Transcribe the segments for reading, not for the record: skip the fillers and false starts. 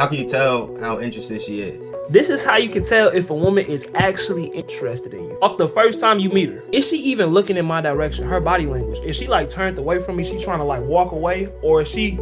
How can you tell how interested she is? This is how you can tell if a woman is actually interested in you. Off the first time you meet her, is she even looking in my direction? Her body language. Is she like turned away from me? She's trying to like walk away, or is she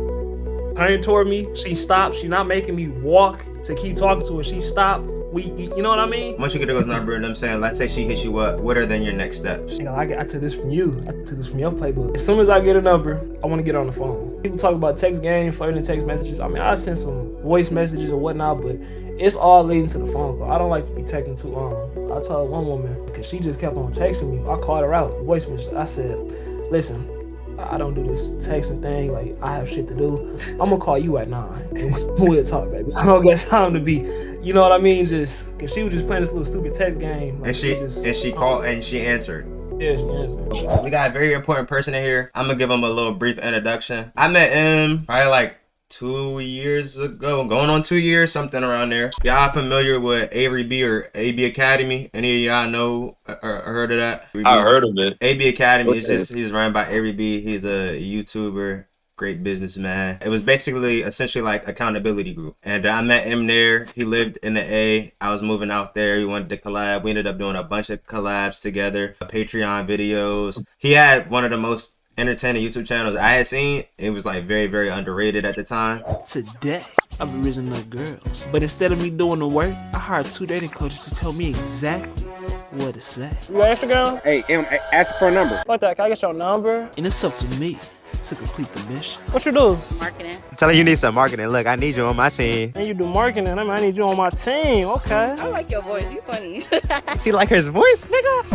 turned toward me? She stopped. She's not making me walk to keep talking to her. She stopped. You know what I mean? Once you get a girl's number, and I'm saying, let's say she hits you up, what are then your next steps? I took this from you. I took this from your playbook. As soon as I get a number, I want to get her on the phone. People talk about text game, flirting text messages. I mean, I send some voice messages or whatnot, but it's all leading to the phone call. I don't like to be texting too long. I told one woman, because she just kept on texting me. I called her out, voice message. I said, listen, I don't do this texting thing. Like, I have shit to do. I'm gonna call you at 9 and we'll talk, baby. I don't got time to be, you know what I mean? Just because she was just playing this little stupid text game. Like, and she called and she answered. Yeah, she answered. We got a very important person in here. I'm gonna give him a little brief introduction. I met him probably like 2 years ago, going on 2 years, something around there. Y'all familiar with Avery B or AB Academy? Any of y'all know or heard of that? I heard of it. AB Academy is just, he's run by Avery B. He's a YouTuber, great businessman. It was basically essentially like accountability group. And I met him there. He lived in the A. I was moving out there. He wanted to collab. We ended up doing a bunch of collabs together, Patreon videos. He had one of the most entertaining YouTube channels I had seen. It was like very, very underrated at the time. Today, I've been raising up girls. But instead of me doing the work, I hired 2 dating coaches to tell me exactly what to say. You got Instagram? Hey, ask for a number. What that? Can I get your number? And it's up to me to complete the mission. What you do? Marketing. I'm telling you need some marketing. Look, I need you on my team. And you do marketing. I mean, I need you on my team. Okay. I like your voice. You funny. She like his voice, nigga.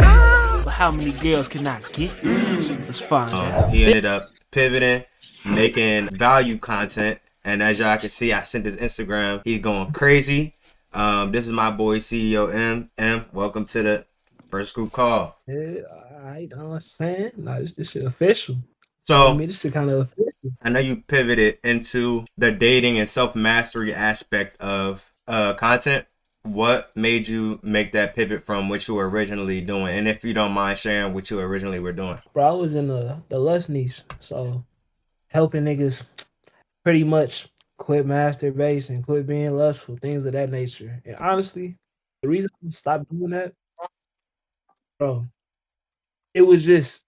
But how many girls can I get? Let's find out. He ended up pivoting, making value content. And as y'all can see, I sent his Instagram. He's going crazy. This is my boy, CEO M. M, welcome to the first group call. Yeah, I know what I'm saying. Nah, this shit official. So, I mean, this shit kind of official. I know you pivoted into the dating and self-mastery aspect of content. What made you make that pivot from what you were originally doing? And if you don't mind sharing what you originally were doing. Bro, I was in the lust niche. So, helping niggas pretty much quit masturbation, quit being lustful, things of that nature. And honestly, the reason I stopped doing that, bro, it was just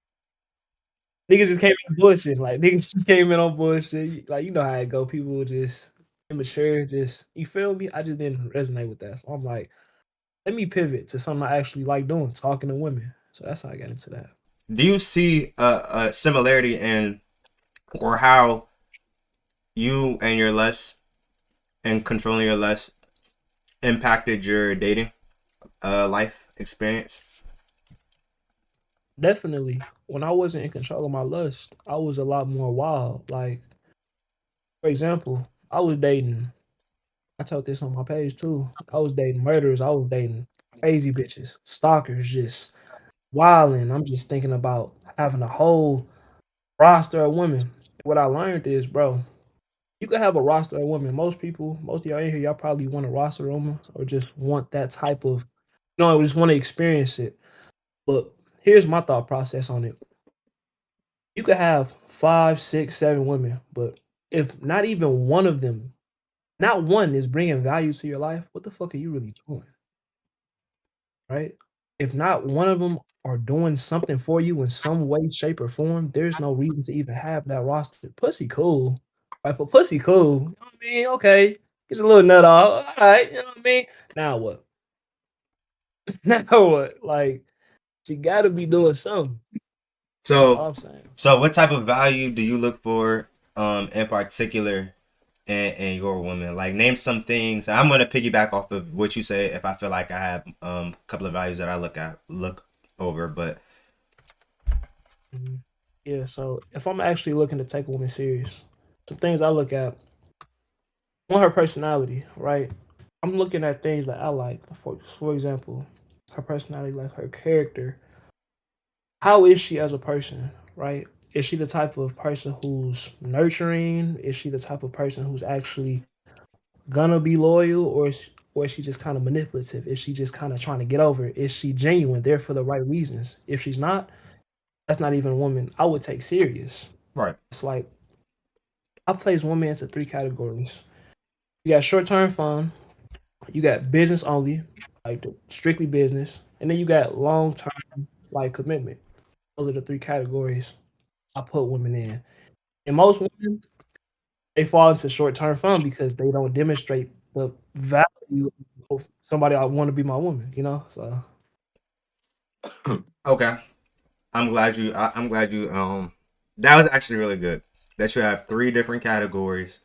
niggas just came in bullshit. Like, niggas just came in on bullshit. Like, you know how it go. People were just immature, just, you feel me? I just didn't resonate with that. So I'm like, let me pivot to something I actually like doing, talking to women. So that's how I got into that. Do you see a similarity in or how you and your lust and controlling your lust impacted your dating life experience? Definitely. When I wasn't in control of my lust, I was a lot more wild. Like, for example, I was dating, I told this on my page too. I was dating murderers. I was dating crazy bitches, stalkers, just wilding. I'm just thinking about having a whole roster of women. What I learned is, bro, you can have a roster of women. Most people, most of y'all in here, y'all probably want a roster of women or just want that type of, just want to experience it. But here's my thought process on it. You could have 5, 6, 7 women, but if not even one of them, not one is bringing value to your life, what the fuck are you really doing? Right? If not one of them are doing something for you in some way, shape, or form, there's no reason to even have that roster. Pussy cool. Right? But pussy cool. You know what I mean? Okay. Get your little nut off. All right. You know what I mean? Now what? Now what? Like, she gotta be doing something. All I'm saying. So what type of value do you look for in particular in your woman? Like, name some things. I'm gonna piggyback off of what you say if I feel like I have a couple of values that I look over, but yeah, so if I'm actually looking to take a woman serious, some things I look at, one, her personality, right? I'm looking at things that I like. For example, her personality, like her character. How is she as a person, right? Is she the type of person who's nurturing? Is she the type of person who's actually gonna be loyal, or is she just kind of manipulative? Is she just kind of trying to get over it? Is she genuine, there for the right reasons? If she's not, that's not even a woman I would take serious. right. It's like I place women into 3 categories. You got short term fun. You got business only, like strictly business, and then you got long term like commitment. Those are the three categories I put women in. And most women they fall into short term fun because they don't demonstrate the value of somebody I want to be my woman. So Okay. I'm glad you. That was actually really good. That you have three different categories.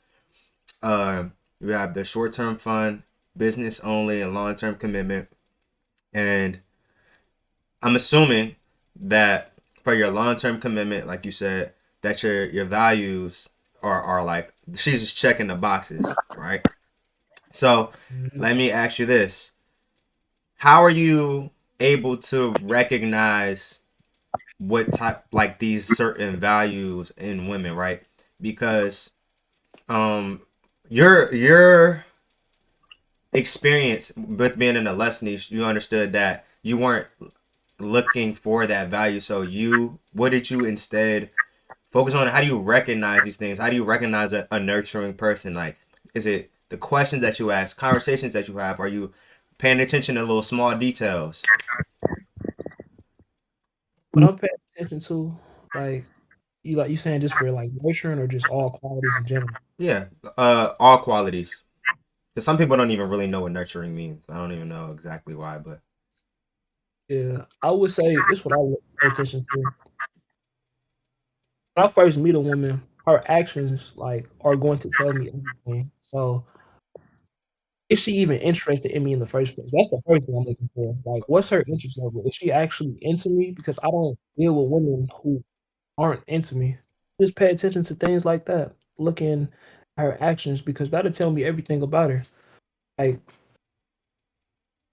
You have the short term fun, business only, and long term commitment. And I'm assuming that for your long term commitment, like you said, that your values are like she's just checking the boxes, right? So mhm. let me ask you this: how are you able to recognize what type like these certain values in women, right? Because um your experience with being in a less niche, you understood that you weren't looking for that value. So what did you instead focus on? How do you recognize these things? How do you recognize a nurturing person? Like, is it the questions that you ask, conversations that you have? Are you paying attention to little small details? But I'm paying attention to like you saying just for like nurturing or just all qualities in general. Yeah, all qualities. Because some people don't even really know what nurturing means. I don't even know exactly why, but Yeah, I would say this what I would pay attention to. When I first meet a woman, her actions like are going to tell me everything. So is she even interested in me in the first place? That's the first thing I'm looking for. Like, what's her interest level? Is she actually into me? Because I don't deal with women who aren't into me. Just pay attention to things like that. Looking at her actions because that'll tell me everything about her. Like,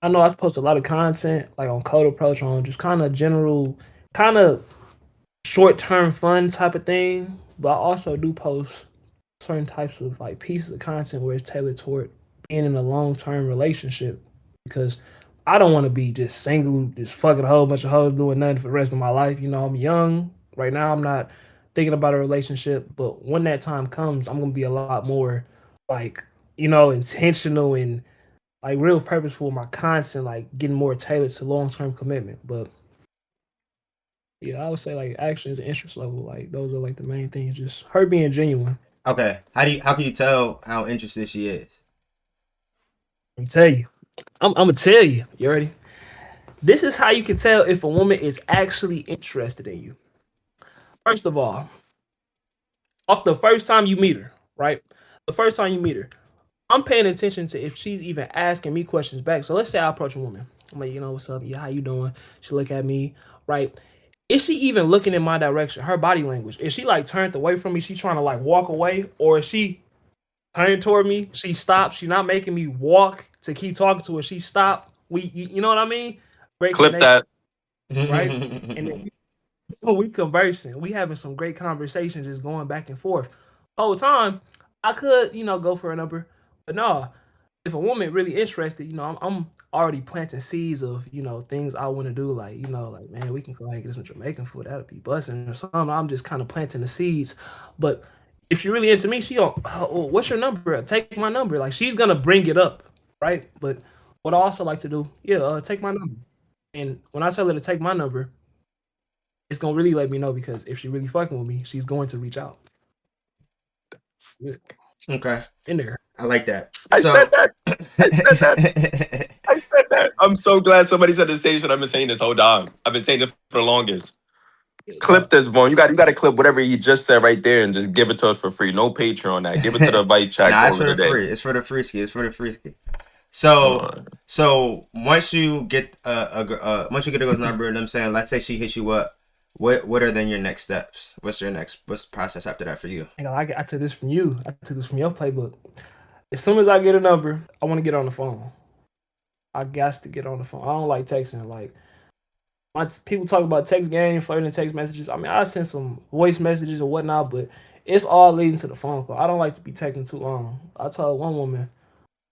I know I post a lot of content like on Code Approach on just kind of general, kind of short term fun type of thing. But I also do post certain types of like pieces of content where it's tailored toward being in a long term relationship because I don't want to be just single, just fucking a whole bunch of hoes doing nothing for the rest of my life. I'm young right now. I'm not thinking about a relationship, but when that time comes, I'm gonna be a lot more like intentional and like real purposeful with my content, like getting more tailored to long term commitment. But yeah, I would say like actions and interest level, like those are like the main things. Just her being genuine. okay. How can you tell how interested she is? I'm tell you. I'm gonna tell you. You ready? This is how you can tell if a woman is actually interested in you. First of all, off the first time you meet her, right? The first time you meet her, I'm paying attention to if she's even asking me questions back. So let's say I approach a woman. I'm like, what's up? Yeah, how you doing? She look at me, right? Is she even looking in my direction? Her body language. Is she like turned away from me? She trying to like walk away, or is she turning toward me? She stopped. She's not making me walk to keep talking to her. She stopped. You know what I mean? Great Clip connection, that. right? And then so we conversing. We having some great conversations, just going back and forth. Whole time, I could, go for a number, but no. If a woman really interested, I'm already planting seeds of, things I want to do. Like, like man, we can go like get some Jamaican food. That'll be busting or something. I'm just kind of planting the seeds. But if she really into me, she go, oh, what's your number? Take my number. Like she's gonna bring it up, right? But what I also like to do, yeah, take my number. And when I tell her to take my number, it's gonna really let me know because if she really fucking with me, she's going to reach out. Yeah, Okay, in there. I like that. I said So, that. I said that. I said that. I'm so glad somebody said the same shit I've been saying this whole time. I've been saying it for the longest. Uh, Clip this, Vaughn. You got to clip whatever he just said right there and just give it to us for free. No Patreon that. Give it to the Vice chat nah, it's goal for of the the day. free. It's for the free ski. It's for the free ski. So, Uh, once you get once you get a girl's number, and I'm saying, let's say she hits you up, what are then your next steps? What's the process after that for you? I took this from you. I took this from your playbook. As soon as I get a number, I want to get on the phone. I got to get on the phone. I don't like texting. Like people talk about text game, flirting text messages. I mean, I send some voice messages or whatnot, but it's all leading to the phone call. I don't like to be texting too long. I told one woman,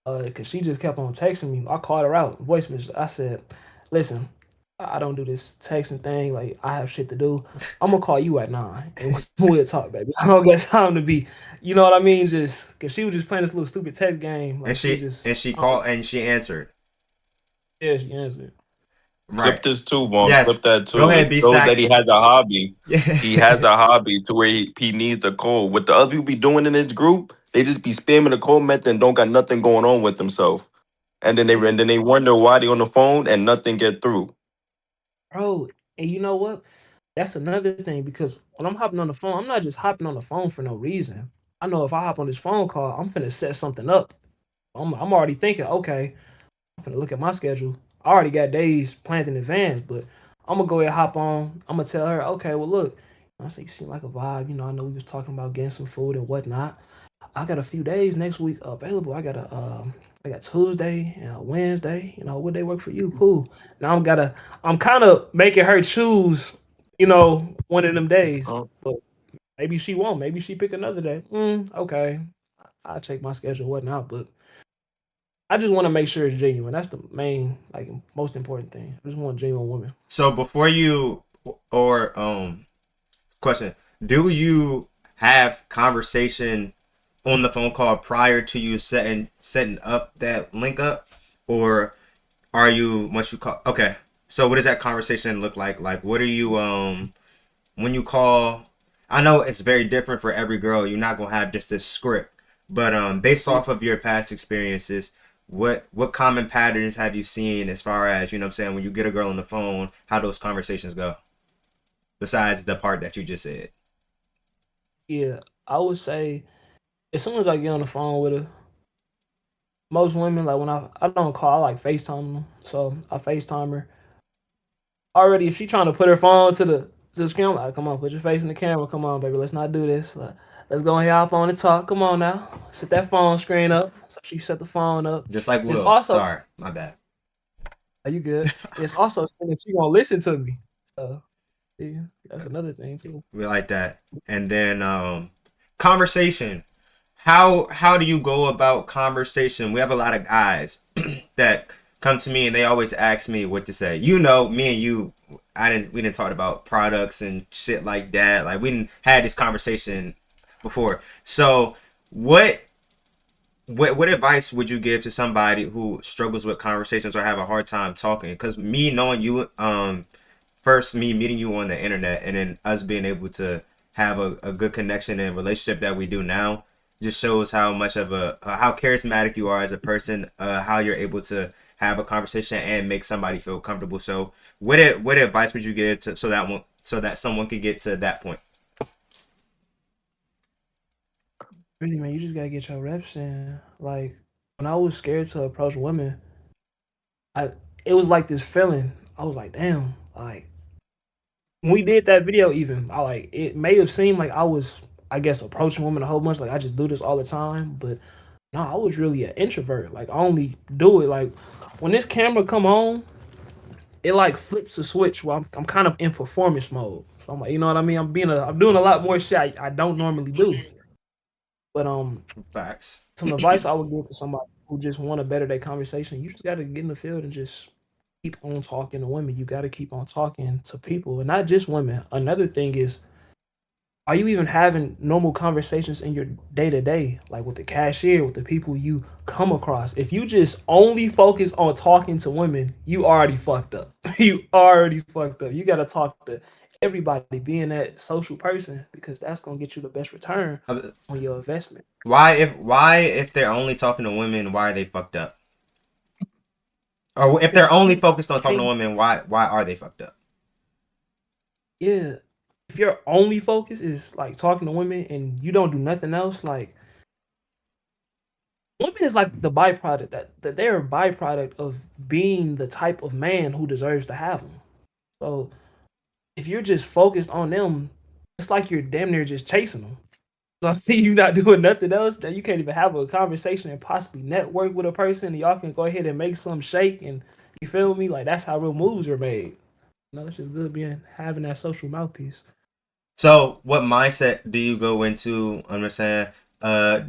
because she just kept on texting me. I called her out, voice message. I said, "Listen, I don't do this texting thing. Like I have shit to do. I'm gonna call you at 9 and we'll talk, baby. I don't got time to be, you know what I mean? Just cause she was just playing this little stupid text game. And Like she she just, and she called and she answered. yeah, she answered. Clip Right. this too, Vaughn. Yes. Clip that too. Go ahead, It B shows that Stacks. he has a hobby. Yeah. He has a hobby to where he needs a code. What the other people be doing in his group, they just be spamming the code method and don't got nothing going on with themselves. And then they wonder why they on the phone and nothing get through. Bro, and you know what? That's another thing because when I'm hopping on the phone, I'm not just hopping on the phone for no reason. I know if I hop on this phone call, I'm finna set something up. I'm already thinking, okay, I'm finna look at my schedule. I already got days planned in advance, but I'm gonna go ahead and hop on. I'm gonna tell her, okay, well look, I say you seem like a vibe. You know, I know we was talking about getting some food and whatnot. I got a few days next week available. I got Tuesday and a Wednesday. You know, would they work for you? Cool. Now I'm kind of making her choose, you know, one of them days. Oh. But maybe she won't. Maybe she pick another day. Okay. I'll check my schedule and whatnot. But I just want to make sure it's genuine. That's the main, like, most important thing. I just want a genuine woman. So before you or question, do you have conversation on the phone call prior to you setting up that link up, or are you once you call? Okay, so what does that conversation look like? Like, what are you when you call? I know it's very different for every girl. You're not gonna have just this script, but based off of your past experiences, what common patterns have you seen as far as, you know what I'm saying, when you get a girl on the phone, how those conversations go? Besides the part that you just said. Yeah, I would say as soon as I get on the phone with her, most women, like when I don't call, I like FaceTime them. So I FaceTime her. Already, if she trying to put her phone to the screen, I'm like, come on, put your face in the camera. Come on, baby, let's not do this. Let's go and hop on and talk. Come on now. Set that phone screen up. So she set the phone up. Just like It's Will. also, Sorry, my bad. are you good? It's also saying if she gonna listen to me. So yeah, that's another thing too. We like that. And then conversation. How do you go about conversation? We have a lot of guys that come to me and they always ask me what to say. You know, me and you, we didn't talk about products and shit like that. Like we didn't had this conversation before. So what advice would you give to somebody who struggles with conversations or have a hard time talking? Because me knowing you, first me meeting you on the internet and then us being able to have a good connection and relationship that we do now just shows how much of how charismatic you are as a person, how you're able to have a conversation and make somebody feel comfortable. So what advice would you give to so that someone could get to that point? Really, man, you just gotta get your reps in. Like when I was scared to approach women, I it was like this feeling. I was like, damn, like when we did that video, even I like it may have seemed like I was, I guess, approaching women a whole bunch. Like I just do this all the time, but no, I was really an introvert. Like I only do it like when this camera come on, it like flips the switch where I'm kind of in performance mode. So I'm like, you know what I mean? I'm doing a lot more shit I don't normally do. But Facts. some advice I would give to somebody who just want to better their conversation, you just got to get in the field and just keep on talking to women. You got to keep on talking to people, and not just women. Another thing is, are you even having normal conversations in your day to day, like with the cashier, with the people you come across? If you just only focus on talking to women, you already fucked up. You already fucked up. You got to talk to everybody, being that social person, because that's gonna get you the best return Uh, on your investment. Why if they're only talking to women, why are they fucked up? Or if they're only focused on talking to women, why are they fucked up? Yeah, if your only focus is like talking to women and you don't do nothing else, like women is like the byproduct that they're a byproduct of being the type of man who deserves to have them. So if you're just focused on them, it's like you're damn near just chasing them. So I see you not doing nothing else that you can't even have a conversation and possibly network with a person and y'all can go ahead and make some shake and you feel me? Like that's how real moves are made. You know, it's just good having that social mouthpiece. So what mindset do you go into? Understand? I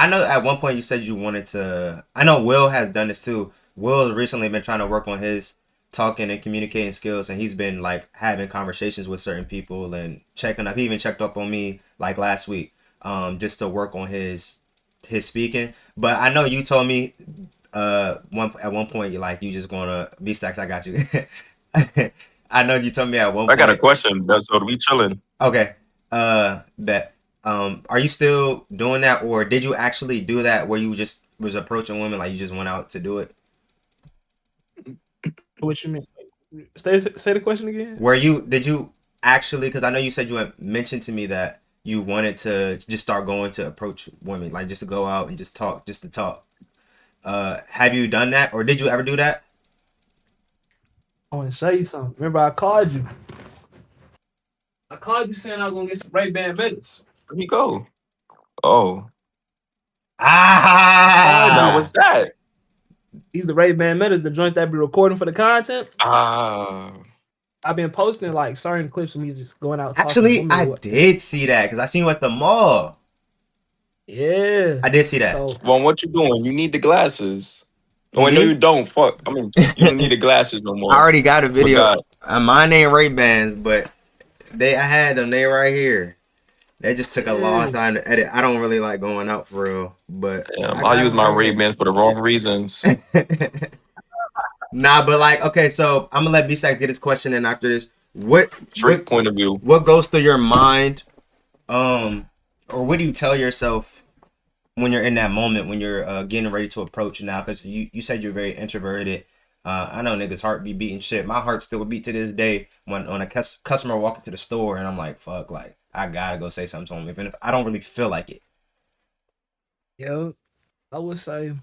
know at one point you said you wanted to. I know Will has done this too. Will has recently been trying to work on his talking and communicating skills, and he's been like having conversations with certain people and checking up. He even checked up on me like last week, just to work on his speaking. But I know you told me at one point you just gonna B Stacks. I got you. I know you told me at one I got a point. question. That's so we chilling. Okay. Bet. Are you still doing that, or did you actually do that where you just was approaching women like you just went out to do it? What you mean? Say the question again. Did you actually? Because I know you said you had mentioned to me that you wanted to just start going to approach women, like just to go out and just talk, just to talk. Have you done that, or did you ever do that? I want to show you something. Remember, I called you. I called you saying I was gonna get some Ray-Ban Metas. Where'd he go? Oh, now Ah, what's that? These the Ray-Ban Metas, the joints that be recording for the content. Ah, I've been posting like certain clips of me just going out talking to actually, women. I did see that because I seen you at the mall. Yeah, I did see that. so well, what you doing? You need the glasses. Oh, Me? no, you don't. Fuck. I mean, you don't need the glasses no more. I already got a video. Forgot. Mine ain't Ray-Bans, but I had them. They right here. They just took a long time to edit. I don't really like going out for real, but Damn, I I use got my 'em right Ray-Bans for the wrong reasons. here. Nah, but like, okay, so I'm gonna let B-Stack get his question in after this. Straight point of view. What goes through your mind, or what do you tell yourself when you're in that moment when you're getting ready to approach now? Because you said you're very introverted. I know niggas' heart be beating shit. My heart still would beat to this day when a customer walk into the store and I'm like, fuck, like I gotta go say something to him, even if I don't really feel like it. yo, I would say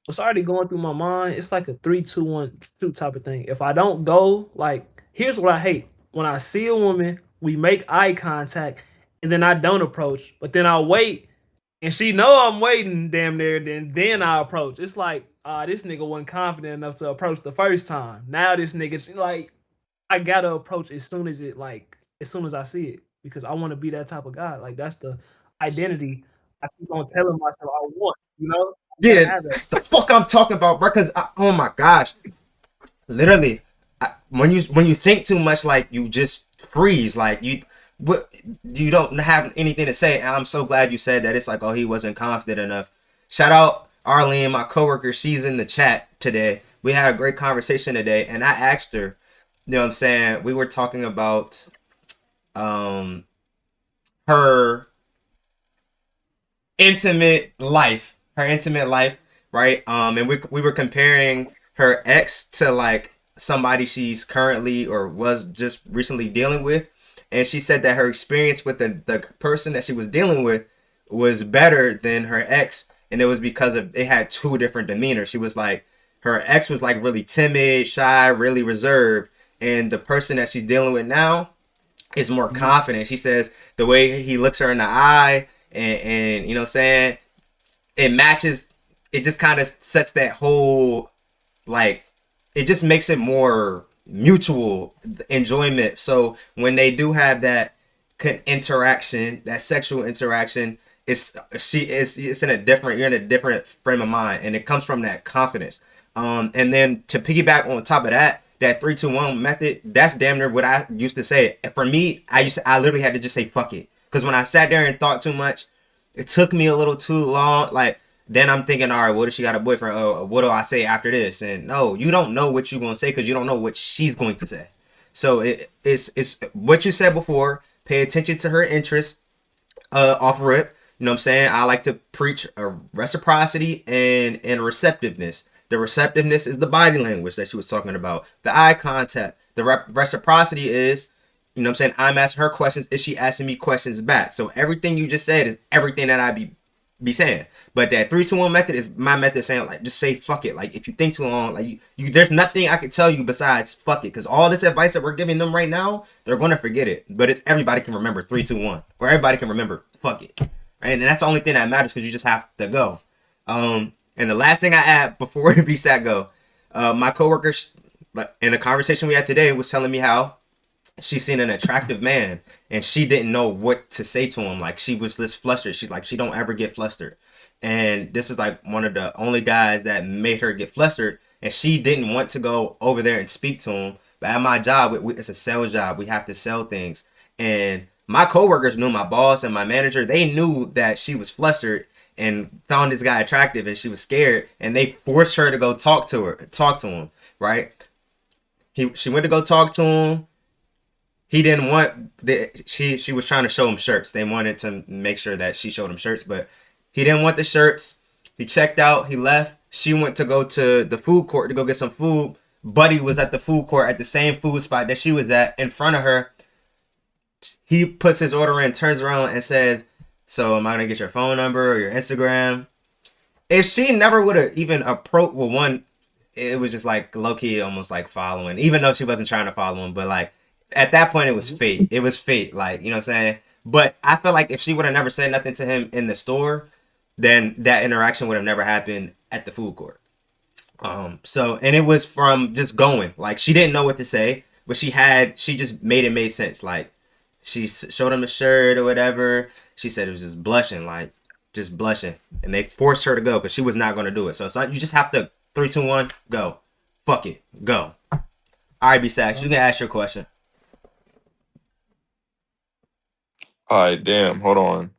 what's already going through my mind. It's like a 3, 2, 1, 2 type of thing. If I don't go, like, here's what I hate: when I see a woman, we make eye contact, and then I don't approach, but then I wait, and she know I'm waiting, damn near. Then I approach. It's like, this nigga wasn't confident enough to approach the first time. Now this nigga's like, I gotta approach as soon as I see it, because I want to be that type of guy. Like, that's the identity I keep on telling myself I want. You know? I gotta Yeah, have that. that's the fuck I'm talking about, bro. Because oh my gosh, literally, when you think too much, like you just freeze, like you don't have anything to say. And I'm so glad you said that. It's like, oh, he wasn't confident enough. Shout out Arlene, my coworker. She's in the chat today. We had a great conversation today, and I asked her, you know what I'm saying? We were talking about her intimate life, right? And we were comparing her ex to like somebody she's currently or was just recently dealing with, and she said that her experience with the person that she was dealing with was better than her ex, and it was because of they had two different demeanors. She was like, her ex was like really timid, shy, really reserved, and the person that she's dealing with now is more confident. She says the way he looks her in the eye, and you know what I'm saying, it matches. It just kind of sets that whole, like, it just makes it more mutual enjoyment. So when they do have that interaction, that sexual interaction, it's in a different, you're in a different frame of mind, and it comes from that confidence. And then to piggyback on top of that, that 3-2-1 method, that's damn near what I used to say. For me, I literally had to just say fuck it, because when I sat there and thought too much, it took me a little too long. Like, then I'm thinking, all right, what if she got a boyfriend? Oh, what do I say after this? And no, you don't know what you're gonna say because you don't know what she's going to say. So it's what you said before. Pay attention to her interests. Off rip, you know what I'm saying? I like to preach a reciprocity and receptiveness. The receptiveness is the body language that she was talking about. The eye contact. The reciprocity is, you know what I'm saying, I'm asking her questions. Is she asking me questions back? So everything you just said is everything that I be saying. But that 3-2-1 method is my method of saying, like, just say fuck it. Like, if you think too long, like, you there's nothing I can tell you besides fuck it. Because all this advice that we're giving them right now, they're going to forget it. But it's everybody can remember 3-2-1. Or everybody can remember fuck it. Right? And that's the only thing that matters, because you just have to go. And the last thing I add before B-Sack go, my coworker in a conversation we had today was telling me how she seen an attractive man and she didn't know what to say to him. Like, she was this flustered. She's like, she don't ever get flustered. And this is like one of the only guys that made her get flustered, and she didn't want to go over there and speak to him. But at my job, it's a sales job. We have to sell things, and my coworkers knew, my boss and my manager. They knew that she was flustered and found this guy attractive, and she was scared, and they forced her to go talk to him. Right? She went to go talk to him. He didn't want she was trying to show him shirts. They wanted to make sure that she showed him shirts, but he didn't want the shirts. He checked out. He left. She went to go to the food court to go get some food. Buddy was at the food court at the same food spot that she was at in front of her. He puts his order in, turns around and says, "So am I gonna get your phone number or your Instagram?" If she never would have even approached, well, one, it was just like low key, almost like following, even though she wasn't trying to follow him. But like at that point, it was fate. It was fate. Like, you know what I'm saying? But I feel like if she would have never said nothing to him in the store, then that interaction would have never happened at the food court. So, and it was from just going, like, she didn't know what to say, but she just made sense. Like, she showed him the shirt or whatever. She said it was just blushing, and they forced her to go because she was not going to do it. So it's like, you just have to 3, 2, 1, go. Fuck it, go. All right, B-Stacks, you can ask your question. All right, damn. Hold on.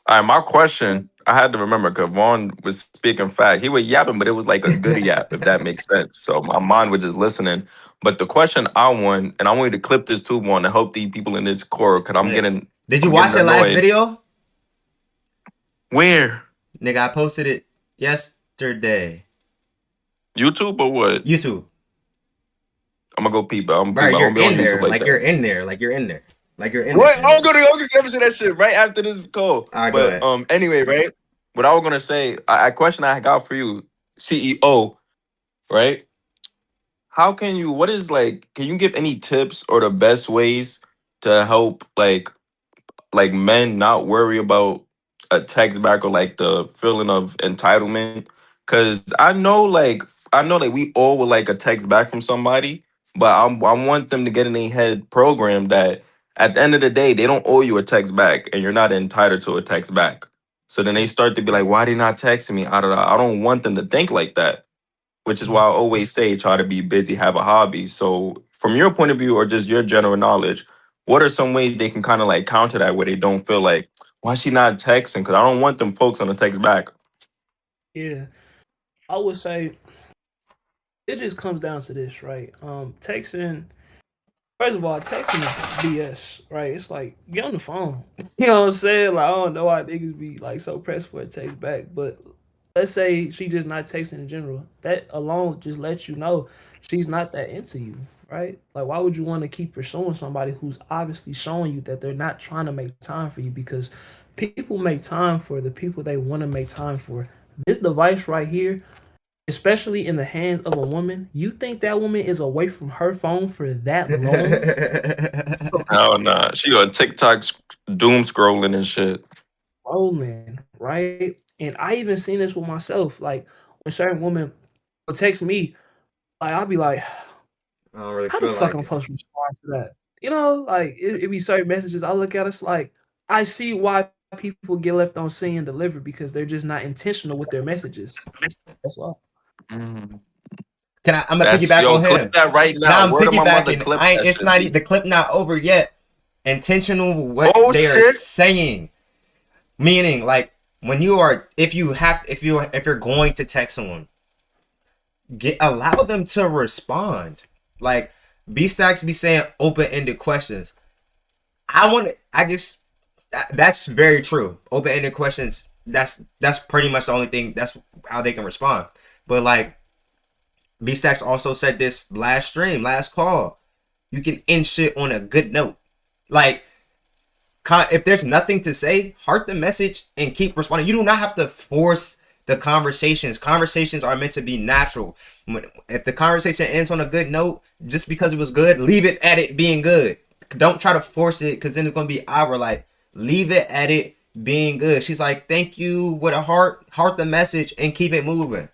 All right, my question. I had to remember because Vaughn was speaking fact. He was yapping, but it was like a good yap, if that makes sense. So my mind was just listening. But the question I want, and I want you to clip this too, Vaughn, to help the people in this core, because I'm getting. Did you I'm watch the getting last annoyed. video? Where? Nigga, I posted it yesterday. YouTube or what? YouTube. I'm gonna go peep it. I'm Bro, gonna you're be on in there. YouTube like Like, that. you're in there. Like, you're in there. Like, you're in What? there. I'm gonna never say that shit right after this call. All right, go But ahead. anyway, right? What I was gonna say, a question I got for you, CEO, right? How can you? What is like? Can you give any tips or the best ways to help like men not worry about a text back or like the feeling of entitlement? Because I know like we all would like a text back from somebody, but I want them to get in their head program that at the end of the day they don't owe you a text back and you're not entitled to a text back. So then they start to be like, why they not texting me? I don't want them to think like that, which is why I always say try to be busy, have a hobby. So from your point of view or just your general knowledge, what are some ways they can kind of like counter that where they don't feel like, why is she not texting? Because I don't want them folks on the text back. Yeah, I would say it just comes down to this, right? Texting. First of all, texting is BS, right? It's like, get on the phone. You know what I'm saying? Like, I don't know why niggas be like so pressed for a text back, but let's say she just not texting in general. That alone just lets you know she's not that into you, right? Like, why would you want to keep pursuing somebody who's obviously showing you that they're not trying to make time for you? Because people make time for the people they want to make time for. This device right here, especially in the hands of a woman, you think that woman is away from her phone for that long? Oh no, she on TikTok doom scrolling and shit. Rolling, right? And I even seen this with myself. Like, when certain women will text me, like, I'll be like, I don't really how the feel fuck like I'm it. supposed to respond to that? You know, like, it be certain messages I look at, it's like, I see why people get left on scene and delivered because they're just not intentional with their messages. That's all. Mm. I'm gonna That's piggyback on clip him. that right Now now. I'm Word of my mother, piggybacking. clip that It's shit. not the clip not over yet. Intentional what Oh they are shit. saying. Meaning, like, when you are, if you're going to text someone, allow them to respond. Like, B-Stacks be saying open-ended questions. That's very true. Open-ended questions, that's pretty much the only thing, that's how they can respond. But like, B-Stacks also said this last call, you can end shit on a good note. Like, if there's nothing to say, heart the message and keep responding. You do not have to force the conversations. Conversations are meant to be natural. If the conversation ends on a good note, just because it was good, leave it at it being good. Don't try to force it, because then it's going to be our, like, leave it at it being good. She's like, thank you, with a heart the message and keep it moving.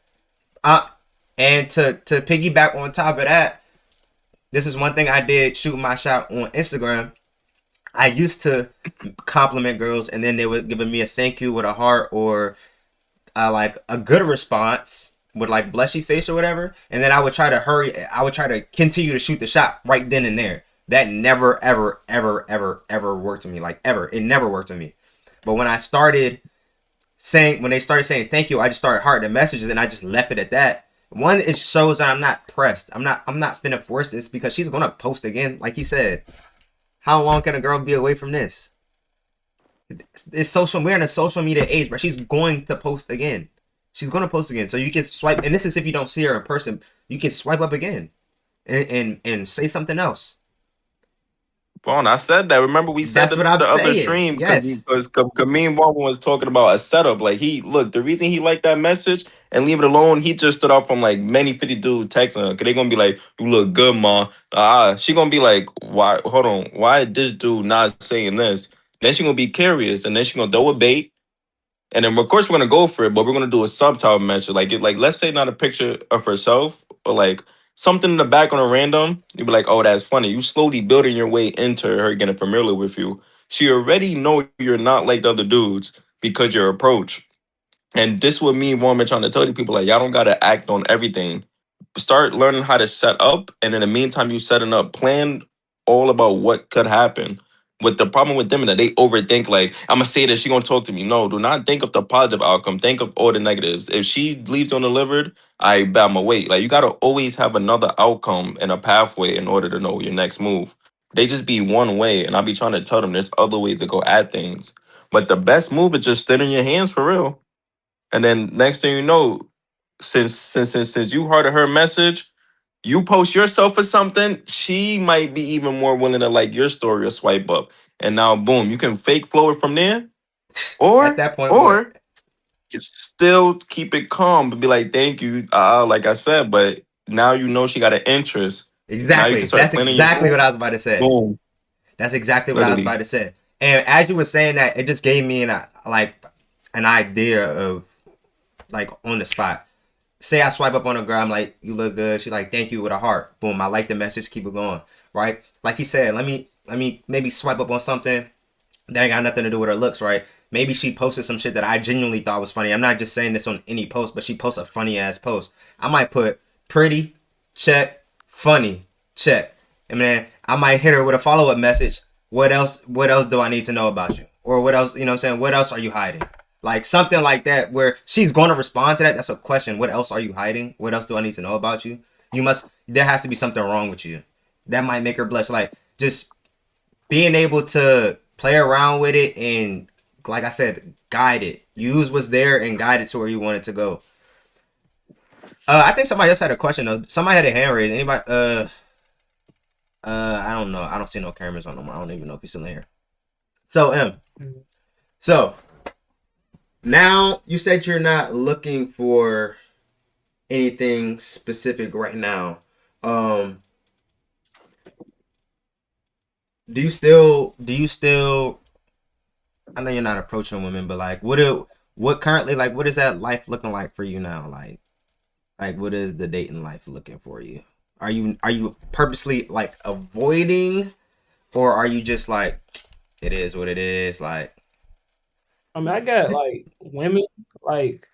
And to piggyback on top of that, this is one thing I did shooting my shot on Instagram. I used to compliment girls and then they would give me a thank you with a heart or like a good response with like blushy face or whatever, and then I would try to continue to shoot the shot right then and there. That never ever worked with me, like ever. It never worked with me. But when they started saying thank you, I just started hearting the messages and I just left it at that. One, it shows that I'm not pressed. I'm not finna force this because she's gonna post again, like he said. How long can a girl be away from this? We're in a social media age, but she's going to post again. She's gonna post again. So you can swipe, and this is if you don't see her in person, you can swipe up again and say something else. Vaughn, I said that. Remember, we said That's what I'm the other saying. stream Yes. because me and Vaughn was talking about a setup. Like the reason he liked that message and leave it alone, he just stood up from like many 50 dudes texting her. Cause they gonna be like, "You look good, ma." She gonna be like, "Why? Hold on, why this dude not saying this?" Then she gonna be curious, and then she gonna throw a bait. And then of course we're gonna go for it, but we're gonna do a subtitle mention. Like let's say not a picture of herself, but like something in the background random. You'd be like, oh, that's funny. You slowly building your way into her getting familiar with you. She already know you're not like the other dudes because your approach. And this would mean woman trying to tell you people like y'all don't gotta act on everything. Start learning how to set up, and in the meantime, you setting up, plan all about what could happen. With the problem with them is that they overthink. Like I'm gonna say this, she gonna talk to me. No, do not think of the positive outcome. Think of all the negatives. If she leaves undelivered, I bet I'm wait. Like you gotta always have another outcome and a pathway in order to know your next move. They just be one way, and I'll be trying to tell them there's other ways to go at things. But the best move is just sit in your hands for real. And then next thing you know, since you heard of her message, you post yourself for something, she might be even more willing to like your story or swipe up. And now boom, you can fake flow it from there, At or that point, what? or you still keep it calm but be like, thank you, like I said, but now you know she got an interest. Now you Exactly. can start That's planning your exactly move. what I was about to say. Boom. That's exactly what I was Literally. about to say. And as you were saying that, it just gave me an idea of like on the spot. Say I swipe up on a girl, I'm like, you look good. She like, thank you with a heart. Boom, I like the message, keep it going. Right? Like he said, let me maybe swipe up on something that ain't got nothing to do with her looks, right? Maybe she posted some shit that I genuinely thought was funny. I'm not just saying this on any post, but she posts a funny ass post. I might put pretty, check, funny, check. And then I might hit her with a follow up message. What else do I need to know about you? Or what else, you know what I'm saying? What else are you hiding? Like something like that where she's gonna respond to that. That's a question. What else are you hiding? What else do I need to know about you? There has to be something wrong with you. That might make her blush. Like just being able to play around with it and, like I said, guide it. Use what's there and guide it to where you want it to go. I think somebody else had a question though. Somebody had a hand raised. Anybody? I don't know. I don't see no cameras on them. I don't even know if he's still in here. So, so now you said you're not looking for anything specific right now. Do you still I know you're not approaching women, but like what currently, like what is that life looking like for you now? Like what is the dating life looking for you? Are you purposely like avoiding, or are you just like it is what it is? Like I mean, I got like women like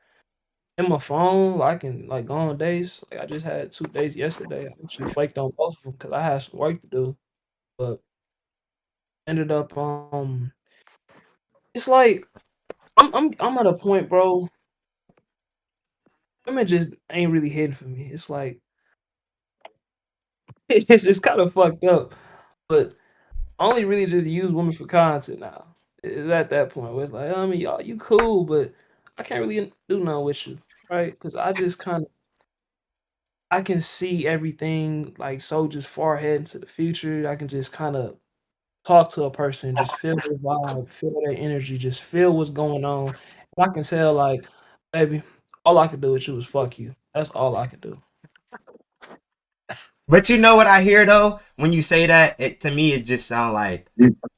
in my phone. I can like go on dates. Like I just had 2 dates yesterday. I actually flaked on both of them because I had some work to do. But ended up it's like I'm at a point, bro. Women just ain't really hitting for me. It's like it's kind of fucked up. But I only really just use women for content now. It's at that point where it's like, I mean, y'all, you cool, but I can't really do nothing with you, right? Because I just kind of I can see everything like so just far ahead into the future. I can just kind of talk to a person, just feel their vibe, feel their energy, just feel what's going on. And I can tell, like, baby, all I can do with you is fuck you. That's all I can do. but you know what I hear though when you say that, it to me it just sounds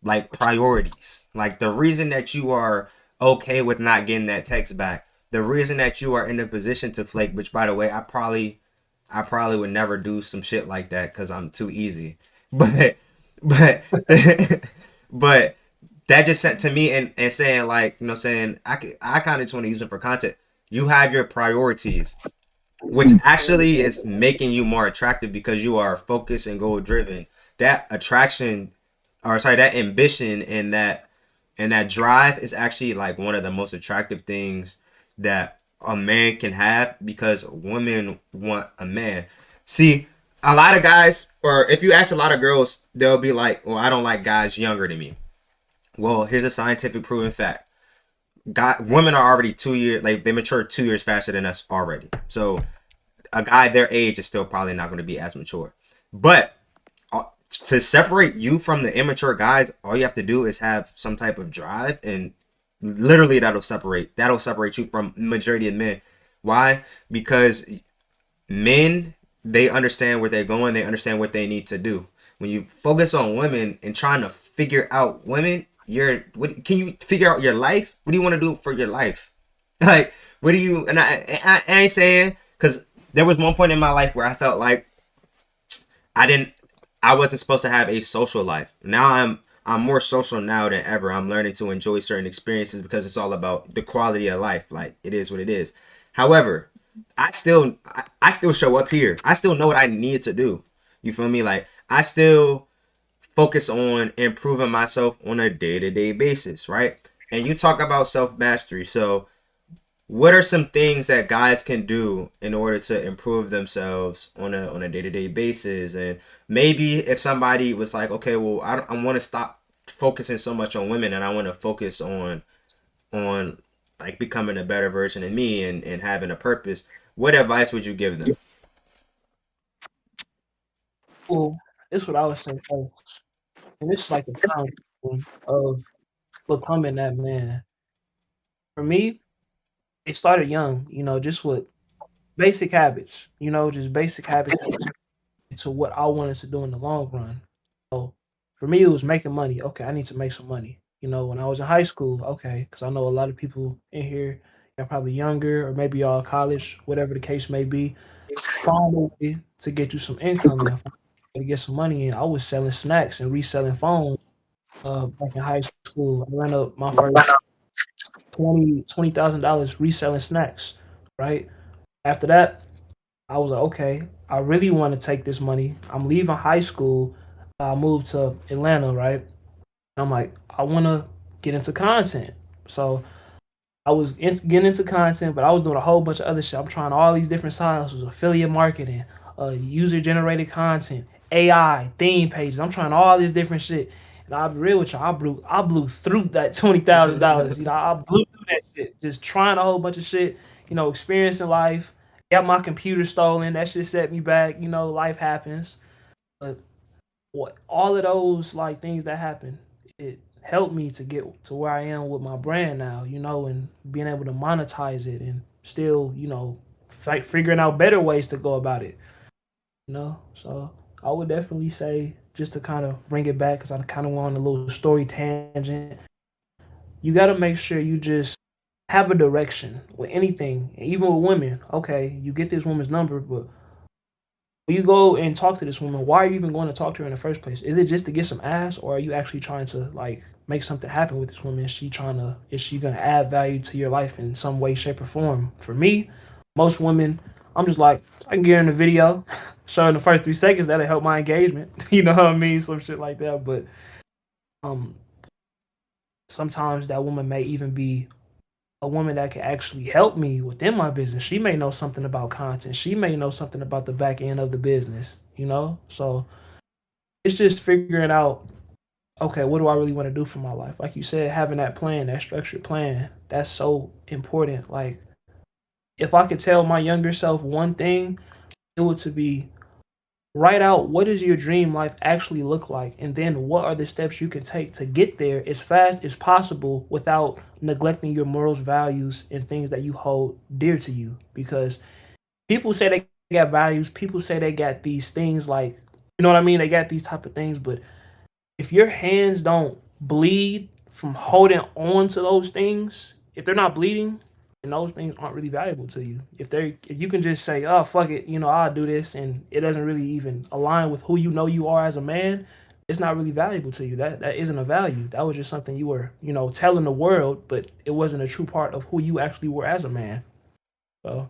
like priorities. Like the reason that you are okay with not getting that text back, the reason that you are in a position to flake, which by the way, I probably would never do some shit like that because I'm too easy. But but that just sent to me and saying like, you know, saying I kind of just want to use it for content. you have your priorities, which actually is making you more attractive because you are focused and goal driven. That attraction, or sorry, that ambition and that drive is actually like one of the most attractive things that a man can have because women want a man. See, a lot of guys, or if you ask a lot of girls, they'll be like, "Well, I don't like guys younger than me." Well, here's a scientific proven fact: women are already 2 years, like they mature 2 years faster than us already. So a guy their age is still probably not going to be as mature. But to separate you from the immature guys, all you have to do is have some type of drive, and literally that'll separate you from majority of men. Why? Because men, they understand where they're going, they understand what they need to do. When you focus on women and trying to figure out women, can you figure out your life? What do you want to do for your life? Like, what do you, and I ain't saying, because there was one point in my life where I felt like I wasn't supposed to have a social life. Now I'm more social now than ever. I'm learning to enjoy certain experiences because it's all about the quality of life. Like, it is what it is. However, I still show up here. I still know what I need to do. You feel me? Like, I still focus on improving myself on a day-to-day basis, right? And you talk about self-mastery. So what are some things that guys can do in order to improve themselves on a day-to-day basis? And maybe if somebody was like, okay, well, I want to stop focusing so much on women and I want to focus on like becoming a better version of me and having a purpose, what advice would you give them? Well, this is what I would say first, and it's like the foundation of becoming that man. For me, it started young, just with basic habits, just basic habits to what I wanted to do in the long run. So for me, it was making money. Okay, I need to make some money. When I was in high school, okay, because I know a lot of people in here are probably younger or maybe y'all college, whatever the case may be. Find a way to get you some income and to get some money in. I was selling snacks and reselling phones back in high school. I ran up my first $20,000 reselling snacks, right? After that, I was like, okay, I really want to take this money. I'm leaving high school. I moved to Atlanta, right? And I'm like, I want to get into content. So I was getting into content, but I was doing a whole bunch of other shit. I'm trying all these different side hustles, affiliate marketing, user generated content, AI, theme pages. I'm trying all this different shit. And I'll be real with you, I blew through that $20,000. I blew through that shit, just trying a whole bunch of shit. Experiencing life. Got my computer stolen. That shit set me back. Life happens. But what all of those like things that happen, it helped me to get to where I am with my brand now, and being able to monetize it and still, figuring out better ways to go about it. So I would definitely say, just to kind of bring it back, because I kind of went on a little story tangent. You got to make sure you just have a direction with anything, even with women. Okay, you get this woman's number, but when you go and talk to this woman, why are you even going to talk to her in the first place? Is it just to get some ass, or are you actually trying to like make something happen with this woman? Is she gonna add value to your life in some way, shape, or form? For me, most women, I'm just like, I can get her in the video, show her in the first 3 seconds, that'll help my engagement. You know what I mean? Some shit like that. But um sometimes that woman may even be a woman that can actually help me within my business. She may know something about content. She may know something about the back end of the business. So it's just figuring out, okay, what do I really want to do for my life? Like you said, having that plan, that structured plan, that's so important. Like, if I could tell my younger self one thing, it would to be, write out what does your dream life actually look like, and then what are the steps you can take to get there as fast as possible without neglecting your morals, values, and things that you hold dear to you. Because people say they got values, people say they got these things, like, you know what I mean, they got these type of things, but if your hands don't bleed from holding on to those things, if they're not bleeding, then those things aren't really valuable to you. If you can just say, "Oh fuck it," I'll do this, and it doesn't really even align with who you are as a man, it's not really valuable to you. That isn't a value. That was just something you were, telling the world, but it wasn't a true part of who you actually were as a man. So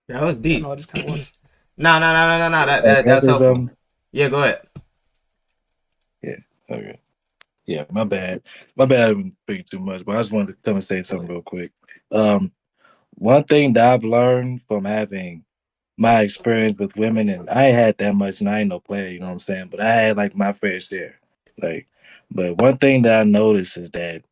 That was I don't deep. know. I just kind of want to. No. That Can I that's say helpful. something? Yeah, go ahead. Yeah. Okay. Yeah, my bad. My bad. I'm speaking too much, but I just wanted to come and say something real quick. Um, One thing that I've learned from having my experience with women, and I ain't had that much, and I ain't no player, you know what I'm saying? But I had like my fair share. Like, but one thing that I noticed is that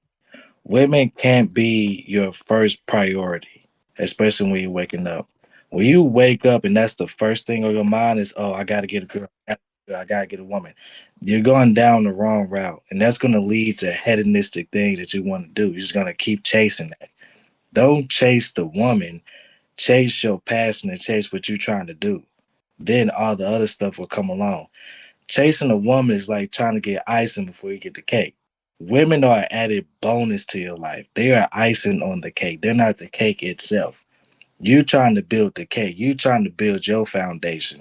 women can't be your first priority, especially when you're waking up. When you wake up and that's the first thing on your mind is, oh, I gotta get a girl, I gotta get a woman. You're going down the wrong route, and that's gonna lead to hedonistic things that you want to do. You're just gonna keep chasing that. Don't chase the woman, chase your passion and chase what you're trying to do. Then all the other stuff will come along. Chasing a woman is like trying to get icing before you get the cake. Women are an added bonus to your life. They are icing on the cake. They're not the cake itself. You trying to build the cake. You trying to build your foundation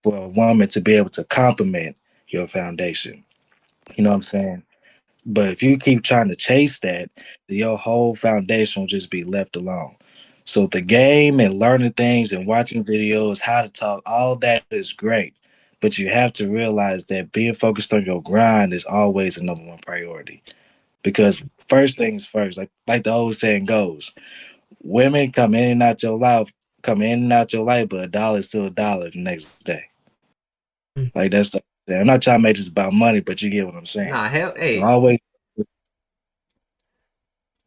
for a woman to be able to complement your foundation. You know what I'm saying? But if you keep trying to chase that, your whole foundation will just be left alone. So the game and learning things and watching videos, how to talk, all that is great. But you have to realize that being focused on your grind is always the number one priority. Because first things first, like the old saying goes, women come in and out your life, but a dollar is still a dollar the next day. Mm. Like that's the I'm not trying to make this about money, but you get what I'm saying. Nah, hell, So hey, always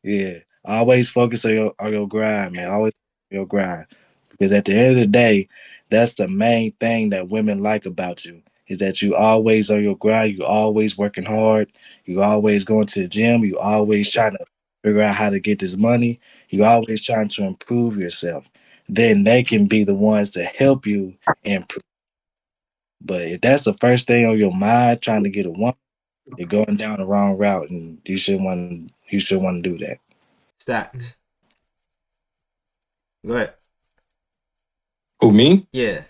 Yeah, always focus on your grind, man. Always your grind, because at the end of the day, that's the main thing that women like about you is that you always on your grind. You always working hard. You always going to the gym. You always trying to figure out how to get this money. You always trying to improve yourself. Then they can be the ones to help you improve. But if that's the first thing on your mind, trying to get a woman, you're going down the wrong route, and you should want to do that. stacks. Go ahead. Who, me? Yeah.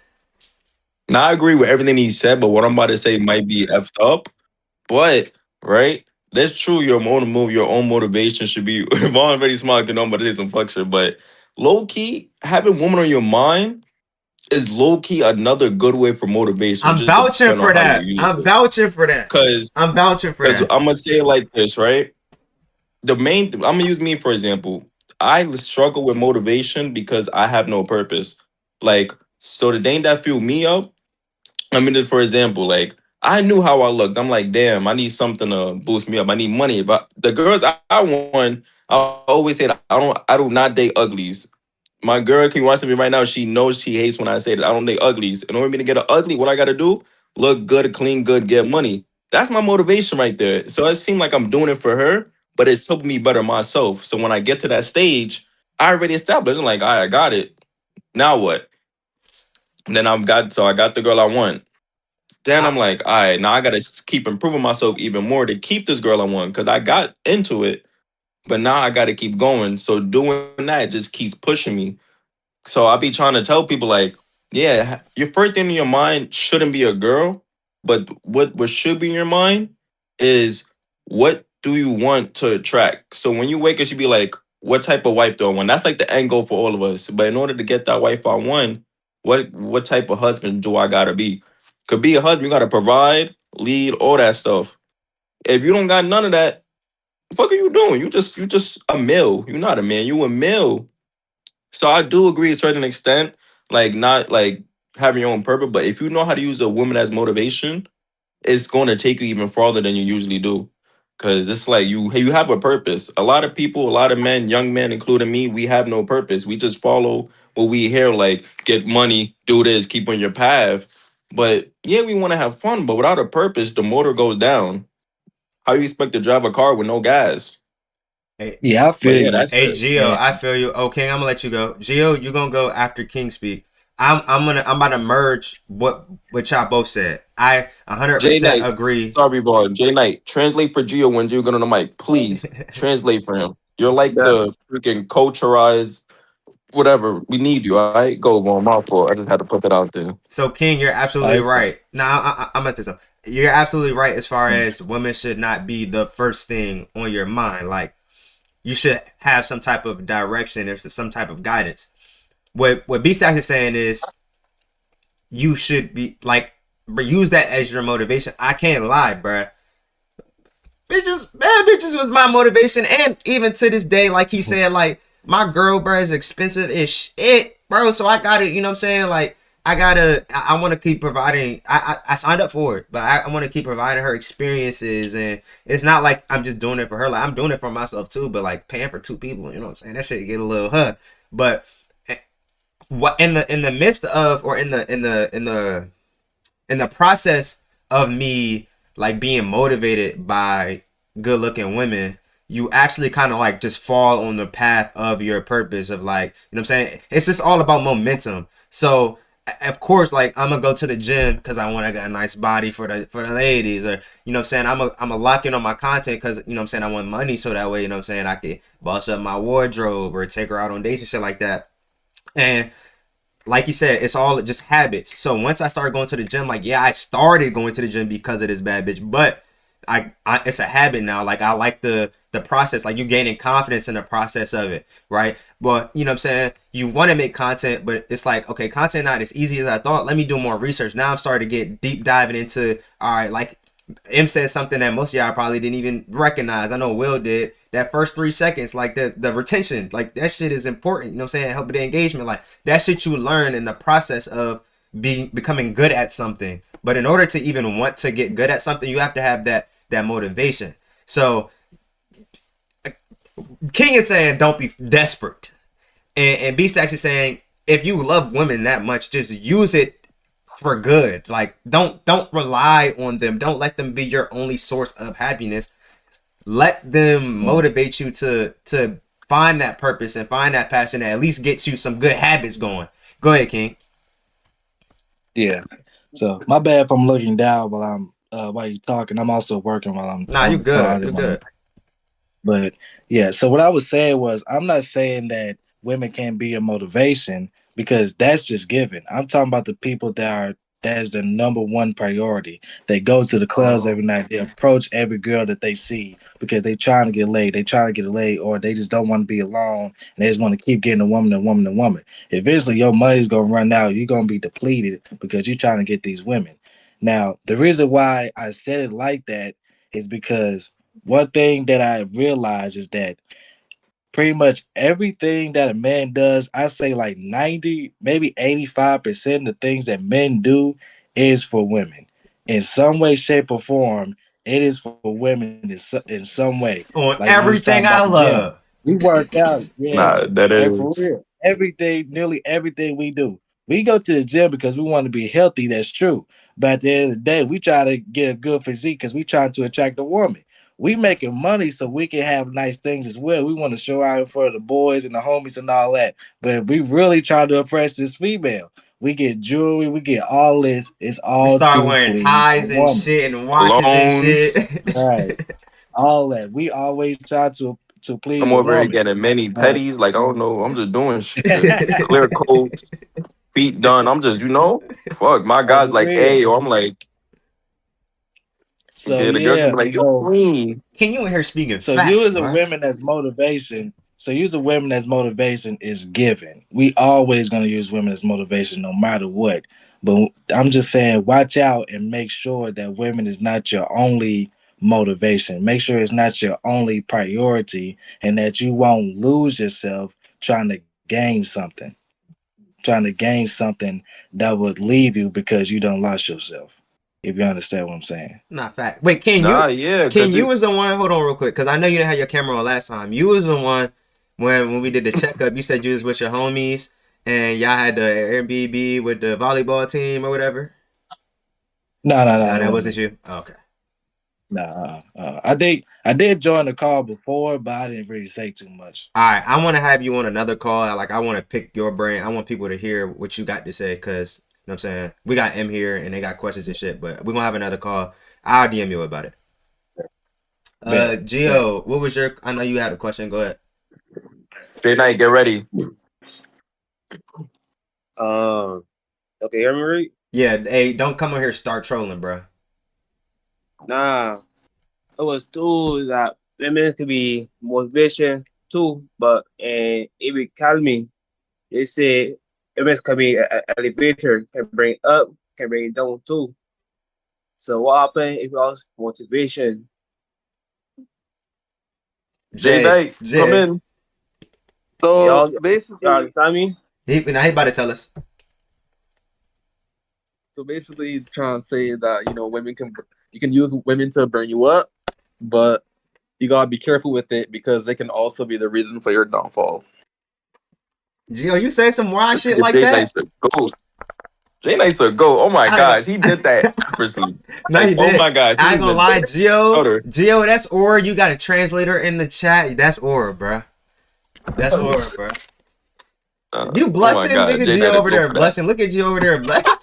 Now I agree with everything he said, but what I'm about to say might be effed up. But right, that's true. Your own motivation should be. Vaughn very smart, can know, but it is some fuck shit. But low key, having woman on your mind is low key another good way for motivation. It I'm just vouching depends on for how you that. use I'm it. vouching for that. Cause, I'm vouching for cause that. I'm gonna say it like this, right? The main, I'm gonna use me for example. I struggle with motivation because I have no purpose. Like, so the thing that fuel me up, I mean, just for example, like I knew how I looked. I'm like, damn, I need something to boost me up. I need money. But the girls I want, I always say that I do not date uglies. My girl can watch me right now. She knows she hates when I say that I don't date uglies. In order for me to get an ugly, what I gotta do? Look good, clean good, get money. That's my motivation right there. So it seemed like I'm doing it for her, but it's helping me better myself. So when I get to that stage, I already established. I'm like, all right, I got it. Now what? And then I got the girl I want. Then I, I'm like, all right, now I gotta keep improving myself even more to keep this girl I want because I got into it, but now I gotta keep going. So doing that just keeps pushing me. So I be trying to tell people like, yeah, your first thing in your mind shouldn't be a girl, but what should be in your mind is what do you want to attract. So when you wake up, you should be like, what type of wife do I want? That's like the end goal for all of us. But in order to get that wife I want, what type of husband do I gotta be? Could be a husband, you gotta provide, lead, all that stuff. If you don't got none of that, the fuck are you doing? You just a male. You're not a man. You a male. So I do agree to a certain extent, like not like having your own purpose, but if you know how to use a woman as motivation, it's going to take you even farther than you usually do. Cause it's like you have a purpose. A lot of people, a lot of men, young men, including me, we have no purpose. We just follow what we hear, like get money, do this, keep on your path. But yeah, we want to have fun, but without a purpose, the motor goes down. How you expect to drive a car with no gas? hey, Yeah, I But feel yeah, you. that's hey, it. Gio, And I feel you. Oh, King, I'm gonna let you go. Gio, you gonna go after King speak. I'm about to merge what y'all both said. I J 100% Knight, agree. sorry, bro. J Knight, translate for Gio when Gio get on the mic. Please translate for him. You're like Yeah. the freaking culturized whatever. We need you. All right, go, bro. My fault. I just had to put that out there. So King, you're absolutely it's right. Now I'm gonna say something. You're absolutely right as far mm, as women should not be the first thing on your mind. Like you should have some type of direction. There's some type of guidance. What B-Stack is saying is you should be like, use that as your motivation. I can't lie, bruh. Bitches was my motivation, and even to this day, like he said, like my girl, bro, is expensive as shit, bro. So I gotta, you know what I'm saying? Like I want to keep providing. I signed up for it, but I want to keep providing her experiences, and it's not like I'm just doing it for her. Like I'm doing it for myself too, but like paying for two people, you know what I'm saying? That shit get a little But what in the midst of, or in the process of me like being motivated by good looking women, you actually kind of like just fall on the path of your purpose of, like, you know what I'm saying? It's just all about momentum. So of course, like I'm gonna go to the gym because I want to get a nice body for the ladies, or you know what I'm saying, I'm a lock in on my content because, you know what I'm saying, I want money, so that way, you know what I'm saying, I can boss up my wardrobe or take her out on dates and shit like that. And like you said, it's all just habits. So once I started going to the gym, like, yeah, I started going to the gym because of this bad bitch, but I it's a habit now. Like I like the process. Like you gaining confidence in the process of it, right? But you know what I'm saying, you want to make content, but it's like, okay, content not as easy as I thought. Let me do more research. Now I'm starting to get deep diving into, all right, like M said something that most of y'all probably didn't even recognize. I know Will did. That first 3 seconds, like the retention, like that shit is important. You know what I'm saying? Help with the engagement. Like that shit you learn in the process of becoming good at something. But in order to even want to get good at something, you have to have that motivation. So King is saying don't be desperate. And Beast actually saying if you love women that much, just use it for good. Like don't rely on them. Don't let them be your only source of happiness. Let them motivate you to find that purpose and find that passion that at least gets you some good habits going. Go ahead, King. Yeah. So my bad if I'm looking down while you're talking. I'm also working while I'm Nah, on you the phone. good. You good. But yeah, so what I was saying was, I'm not saying that women can't be a motivation, because that's just given. I'm talking about the people that's the number one priority. They go to the clubs every night. They approach every girl that they see because they trying to get laid. They trying to get laid, or they just don't want to be alone, and they just want to keep getting a woman. Eventually, your money's gonna run out. You're gonna be depleted because you're trying to get these women. Now, the reason why I said it like that is because one thing that I realize is that pretty much everything that a man does, I say like 90, maybe 85% of the things that men do is for women. In some way, shape, or form, it is for women in some way. On Like you was everything talking I about the gym. love. We work out, yeah. Nah, that And for is. real, nearly everything we do. We go to the gym because we want to be healthy, that's true. But at the end of the day, we try to get a good physique because we try to attract a woman. We making money so we can have nice things as well. We want to show out in front of the boys and the homies and all that. But if we really try to impress this female, we get jewelry, we get all this. It's We all start to wearing please a ties and woman. shit and watches and Clones. Right. shit. All that. We always try to I'm please a over here woman. getting many Uh, petties. Like, I don't know. I'm just doing shit. Clear coats, feet done. I'm just, fuck. My oh, God's for like, real. hey, or I'm like, So yeah, the girl can yeah. be like, you're clean. King, you in here speaking So you facts, as a bro. women that's motivation. So use a women as motivation is given. We always gonna use women as motivation no matter what. But I'm just saying, watch out and make sure that women is not your only motivation. Make sure it's not your only priority, and that you won't lose yourself trying to gain something. Trying to gain something that would leave you because you don't lost yourself. If you understand what I'm saying. Not fact. Wait, King, Nah, yeah, King, because you was the one. Hold on, real quick, because I know you didn't have your camera on last time. You was the one when we did the checkup. You said you was with your homies and y'all had the Airbnb with the volleyball team or whatever. No, No, that that wasn't wasn't me. you. Oh, okay. Nah, I did join the call before, but I didn't really say too much. All right, I want to have you on another call. Like, I want to pick your brain. I want people to hear what you got to say, because, you know what I'm saying? We got M here and they got questions and shit, but we're going to have another call. I'll DM you about it. Bet, bet. Gio, what was your, I know you had a question. Go ahead. straight night, get ready. Okay, hear me right? Yeah, hey, don't come on here start trolling, bro. Nah, it was tools that women could be motivation too, but and it will call me. They say MS can be an elevator, can bring it up, can bring it down too. So what happened if you lost motivation? J Jay, Knight, come Jay. in. So Y'all basically, understand me? Now he about to tell us. trying to say that women you can use women to burn you up, but you gotta be careful with it because they can also be the reason for your downfall. Gio, you say some wild shit like J that? Knight's a ghost. J Knight's a go. Oh my I ain't gosh, gonna- he did that effortlessly. No, Like, he oh did. my gosh, I ain't gonna lie, Gio. Outer. Gio, that's Aura. You got a translator in the chat. That's Aura, bruh. That's Aura, bruh. You Oh my blushing? god, Look at J Gio Knight a over go there for that. blushing. Look at Gio over there blushing.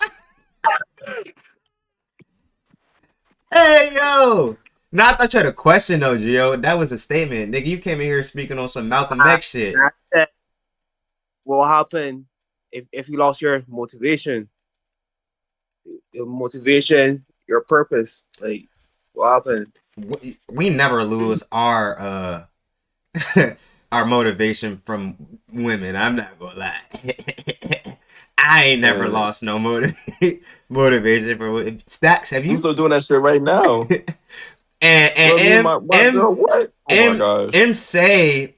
Hey, yo. No, I thought you had a question, though, Gio. That was a statement. Nigga, you came in here speaking on some Malcolm X shit. And I said, what happened if you lost your motivation? Your motivation, your purpose. Like, what happened? We never lose our our motivation from women. I'm not gonna lie. I ain't never lost no motivation for Stacks. Have I'm you? still doing that shit right now. And Bro, me and my girl, what? Oh my gosh. M say,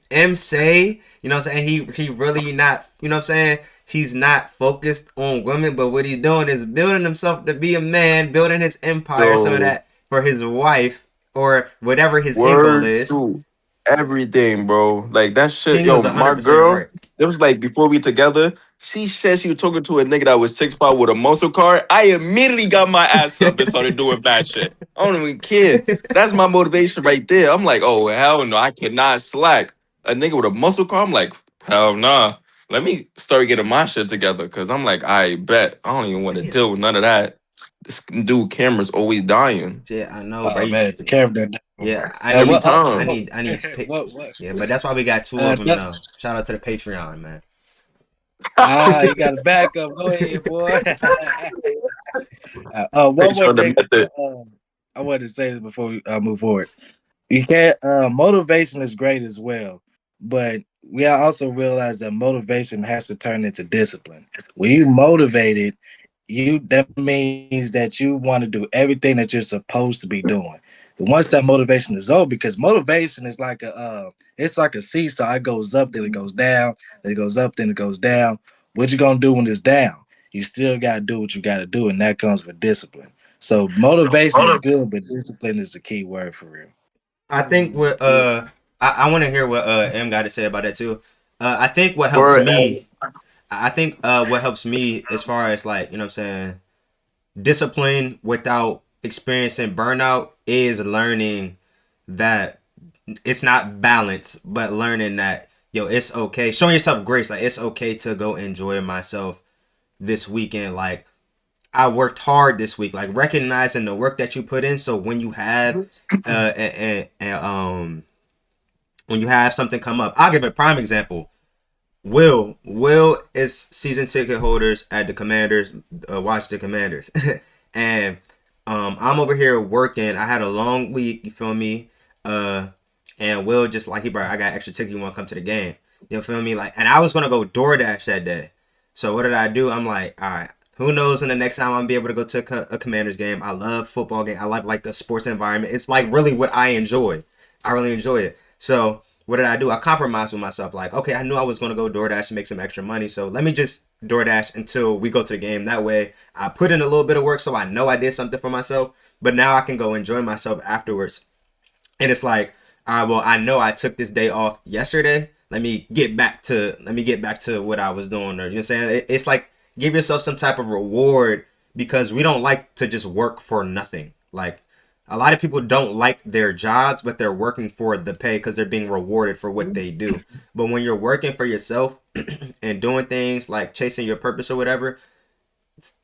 you know what I'm saying? He really not, you know what I'm saying? He's not focused on women, but what he's doing is building himself to be a man, building his empire so So, that for his wife or whatever his end goal word is. to everything, bro. Like that shit, King yo, was my 100% girl, right. it was like before we together, she said she was talking to a nigga that was 6'5" with a muscle car. I immediately got my ass up and started doing bad shit. I don't even care. That's my motivation right there. I'm like, oh hell no, I cannot slack. A nigga with a muscle car, I'm like, hell nah. Let me start getting my shit together. Cause I'm like, I bet. I don't even want to deal with none of that. This dude camera's always dying. Yeah, I know, bro. Oh man, the camera. Yeah, I Every need, time. I need pick. What? Yeah, but that's why we got two of them That- though. Shout out to the Patreon, man. you got a backup. Go ahead, boy. One Thanks more for the thing. method. I wanted to say this before we move forward. You can't. Motivation is great as well, but we also realize that motivation has to turn into discipline. When you motivated, that means that you want to do everything that you're supposed to be doing. But once that motivation is over, because motivation is like it's like a seesaw. It goes up, then it goes down, then it goes up, then it goes down. What you gonna do when it's down? You still gotta do what you gotta do, and that comes with discipline. So motivation is good, but discipline is the key word for real. I think what I want to hear what M got to say about that too. I think what helps Word. me. I think what helps me as far as like, you know what I'm saying, discipline without experiencing burnout is learning that it's not balance, but learning that yo, it's okay. Showing yourself grace, like it's okay to go enjoy myself this weekend. Like I worked hard this week, like recognizing the work that you put in. So when you have when you have something come up, I'll give a prime example. Will is season ticket holders at the Commanders. Watch the Commanders, and I'm over here working. I had a long week. You feel me? And Will just like I got extra ticket. You want to come to the game? You feel me? Like, and I was gonna go DoorDash that day. So what did I do? I'm like, all right. Who knows? In the next time I'm be able to go to a Commanders game. I love football game. I like a sports environment. It's like really what I enjoy. I really enjoy it. So what did I do? I compromised with myself. Like, okay, I knew I was going to go DoorDash and make some extra money. So let me just DoorDash until we go to the game. That way I put in a little bit of work so I know I did something for myself. But now I can go enjoy myself afterwards. And it's like, all right, well, I know I took this day off yesterday. Let me get back to what I was doing. Or, you know what I'm saying? It's like give yourself some type of reward because we don't like to just work for nothing. Like, a lot of people don't like their jobs, but they're working for the pay because they're being rewarded for what they do. But when you're working for yourself and doing things like chasing your purpose or whatever,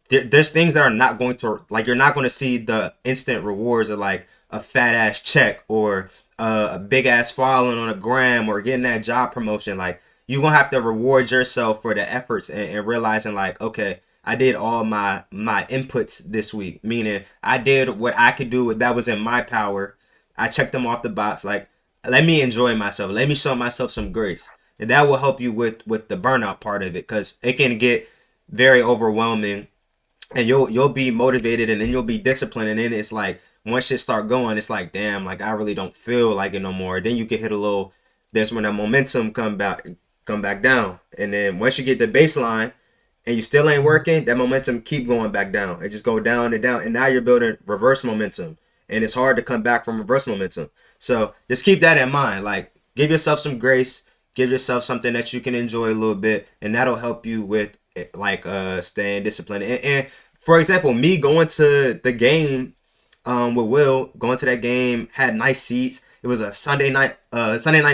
there's things that are not going to, like, you're not going to see the instant rewards of like a fat ass check or a big ass following on a gram or getting that job promotion. Like, you're going to have to reward yourself for the efforts and realizing like, okay, I did all my inputs this week, meaning I did what I could do that was in my power. I checked them off the box. Like, let me enjoy myself. Let me show myself some grace. And that will help you with the burnout part of it, because it can get very overwhelming, and you'll be motivated, and then you'll be disciplined, and then it's like once shit start going, it's like, damn, like I really don't feel like it no more. Then you can hit a little, that's when that momentum come back down. And then once you get the baseline and you still ain't working, that momentum keep going back down. It just go down and down, and now you're building reverse momentum, and it's hard to come back from reverse momentum. So just keep that in mind. Like, give yourself some grace, give yourself something that you can enjoy a little bit, and that'll help you with like staying disciplined. And for example, me going to the game with Will, going to that game, had nice seats. It was a Sunday night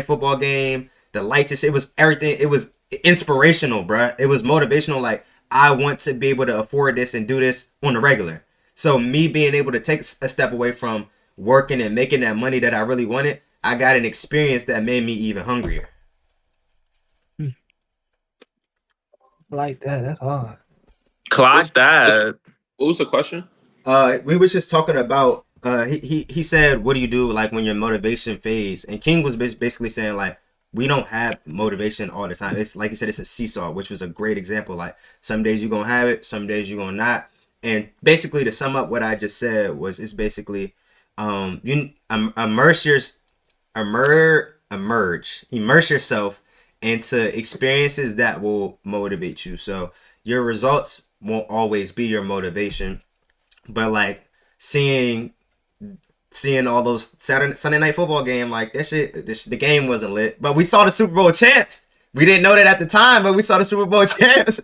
football game. The lights and shit, it was everything. It was inspirational, bruh. It was motivational. Like, I want to be able to afford this and do this on the regular. So me being able to take a step away from working and making that money that I really wanted, I got an experience that made me even hungrier. Like that. That's hard. Clock that. What was the question? We was just talking about he said, what do you do like when your motivation fades? And King was basically saying, like, we don't have motivation all the time. It's like he said, it's a seesaw, which was a great example. Like, some days you're gonna have it, some days you're gonna not. And basically, to sum up what I just said, was it's basically you immerse yourself into experiences that will motivate you. So your results won't always be your motivation, but like seeing all those Sunday night football game, like that shit, the game wasn't lit, but we saw the Super Bowl champs. We didn't know that at the time, but we saw the Super Bowl champs.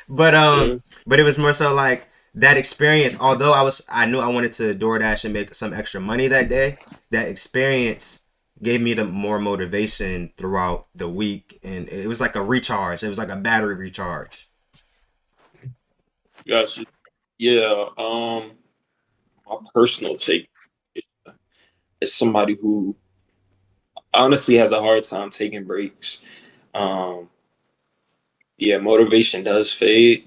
But it was more so like that experience. Although I knew I wanted to DoorDash and make some extra money that day, that experience gave me the more motivation throughout the week, and it was like a recharge. It was like a battery recharge. Gotcha. Yeah. My personal take is somebody who honestly has a hard time taking breaks. Yeah, motivation does fade,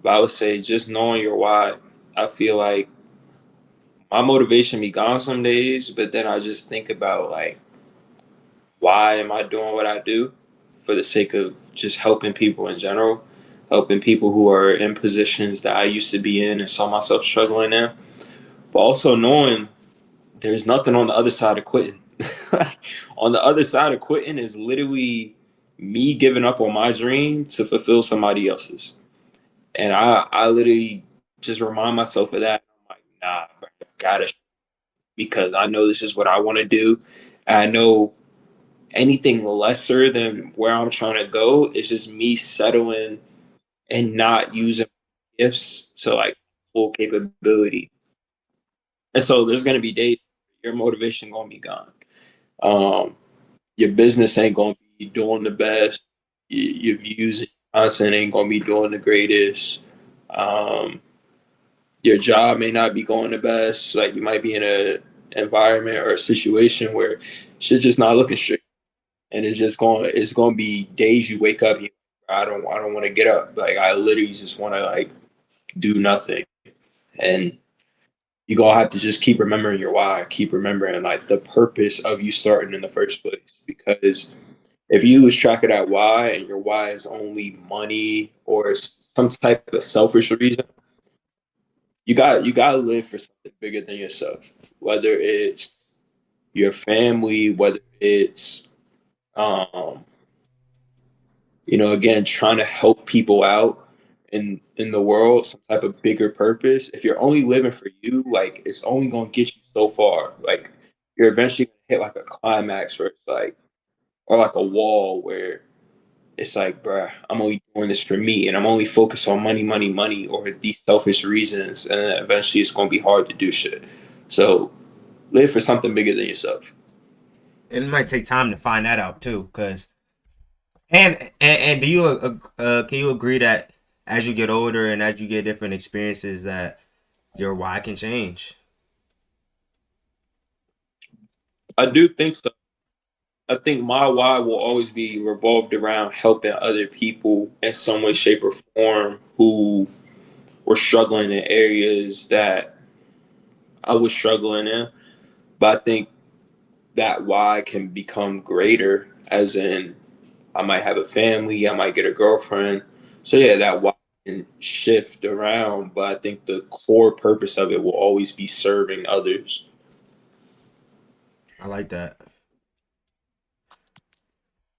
but I would say just knowing your why. I feel like my motivation be gone some days, but then I just think about like, why am I doing what I do? For the sake of just helping people in general, helping people who are in positions that I used to be in and saw myself struggling in, but also knowing there's nothing on the other side of quitting. On the other side of quitting is literally me giving up on my dream to fulfill somebody else's. And I literally just remind myself of that. I'm like, nah, bro, I gotta, because I know this is what I want to do. And I know anything lesser than where I'm trying to go is just me settling and not using gifts to like full capability. And so there's gonna be days your motivation gonna be gone. Um, your business ain't gonna be doing the best. Your views and content ain't gonna be doing the greatest. Um, your job may not be going the best. Like, you might be in a environment or a situation where shit just not looking straight, and it's going to be days you wake up. I don't want to get up. Like, I literally just want to like do nothing, and you're gonna have to just keep remembering your why, keep remembering like the purpose of you starting in the first place. Because if you lose track of that why, and your why is only money or some type of selfish reason, you got to live for something bigger than yourself. Whether it's your family, whether it's um, again, trying to help people out in the world, some type of bigger purpose. If you're only living for you, like, it's only gonna get you so far. Like, you're eventually gonna hit like a climax where it's like, or like a wall where it's like, bruh, I'm only doing this for me, and I'm only focused on money, money, money, or these selfish reasons, and then eventually it's gonna be hard to do shit. So live for something bigger than yourself. It might take time to find that out too, cause and do you can you agree that as you get older and as you get different experiences that your why can change? I do think so. I think my why will always be revolved around helping other people in some way, shape, or form who were struggling in areas that I was struggling in. But I think that why can become greater, as in I might have a family, I might get a girlfriend. So yeah, that why can shift around, but I think the core purpose of it will always be serving others. I like that.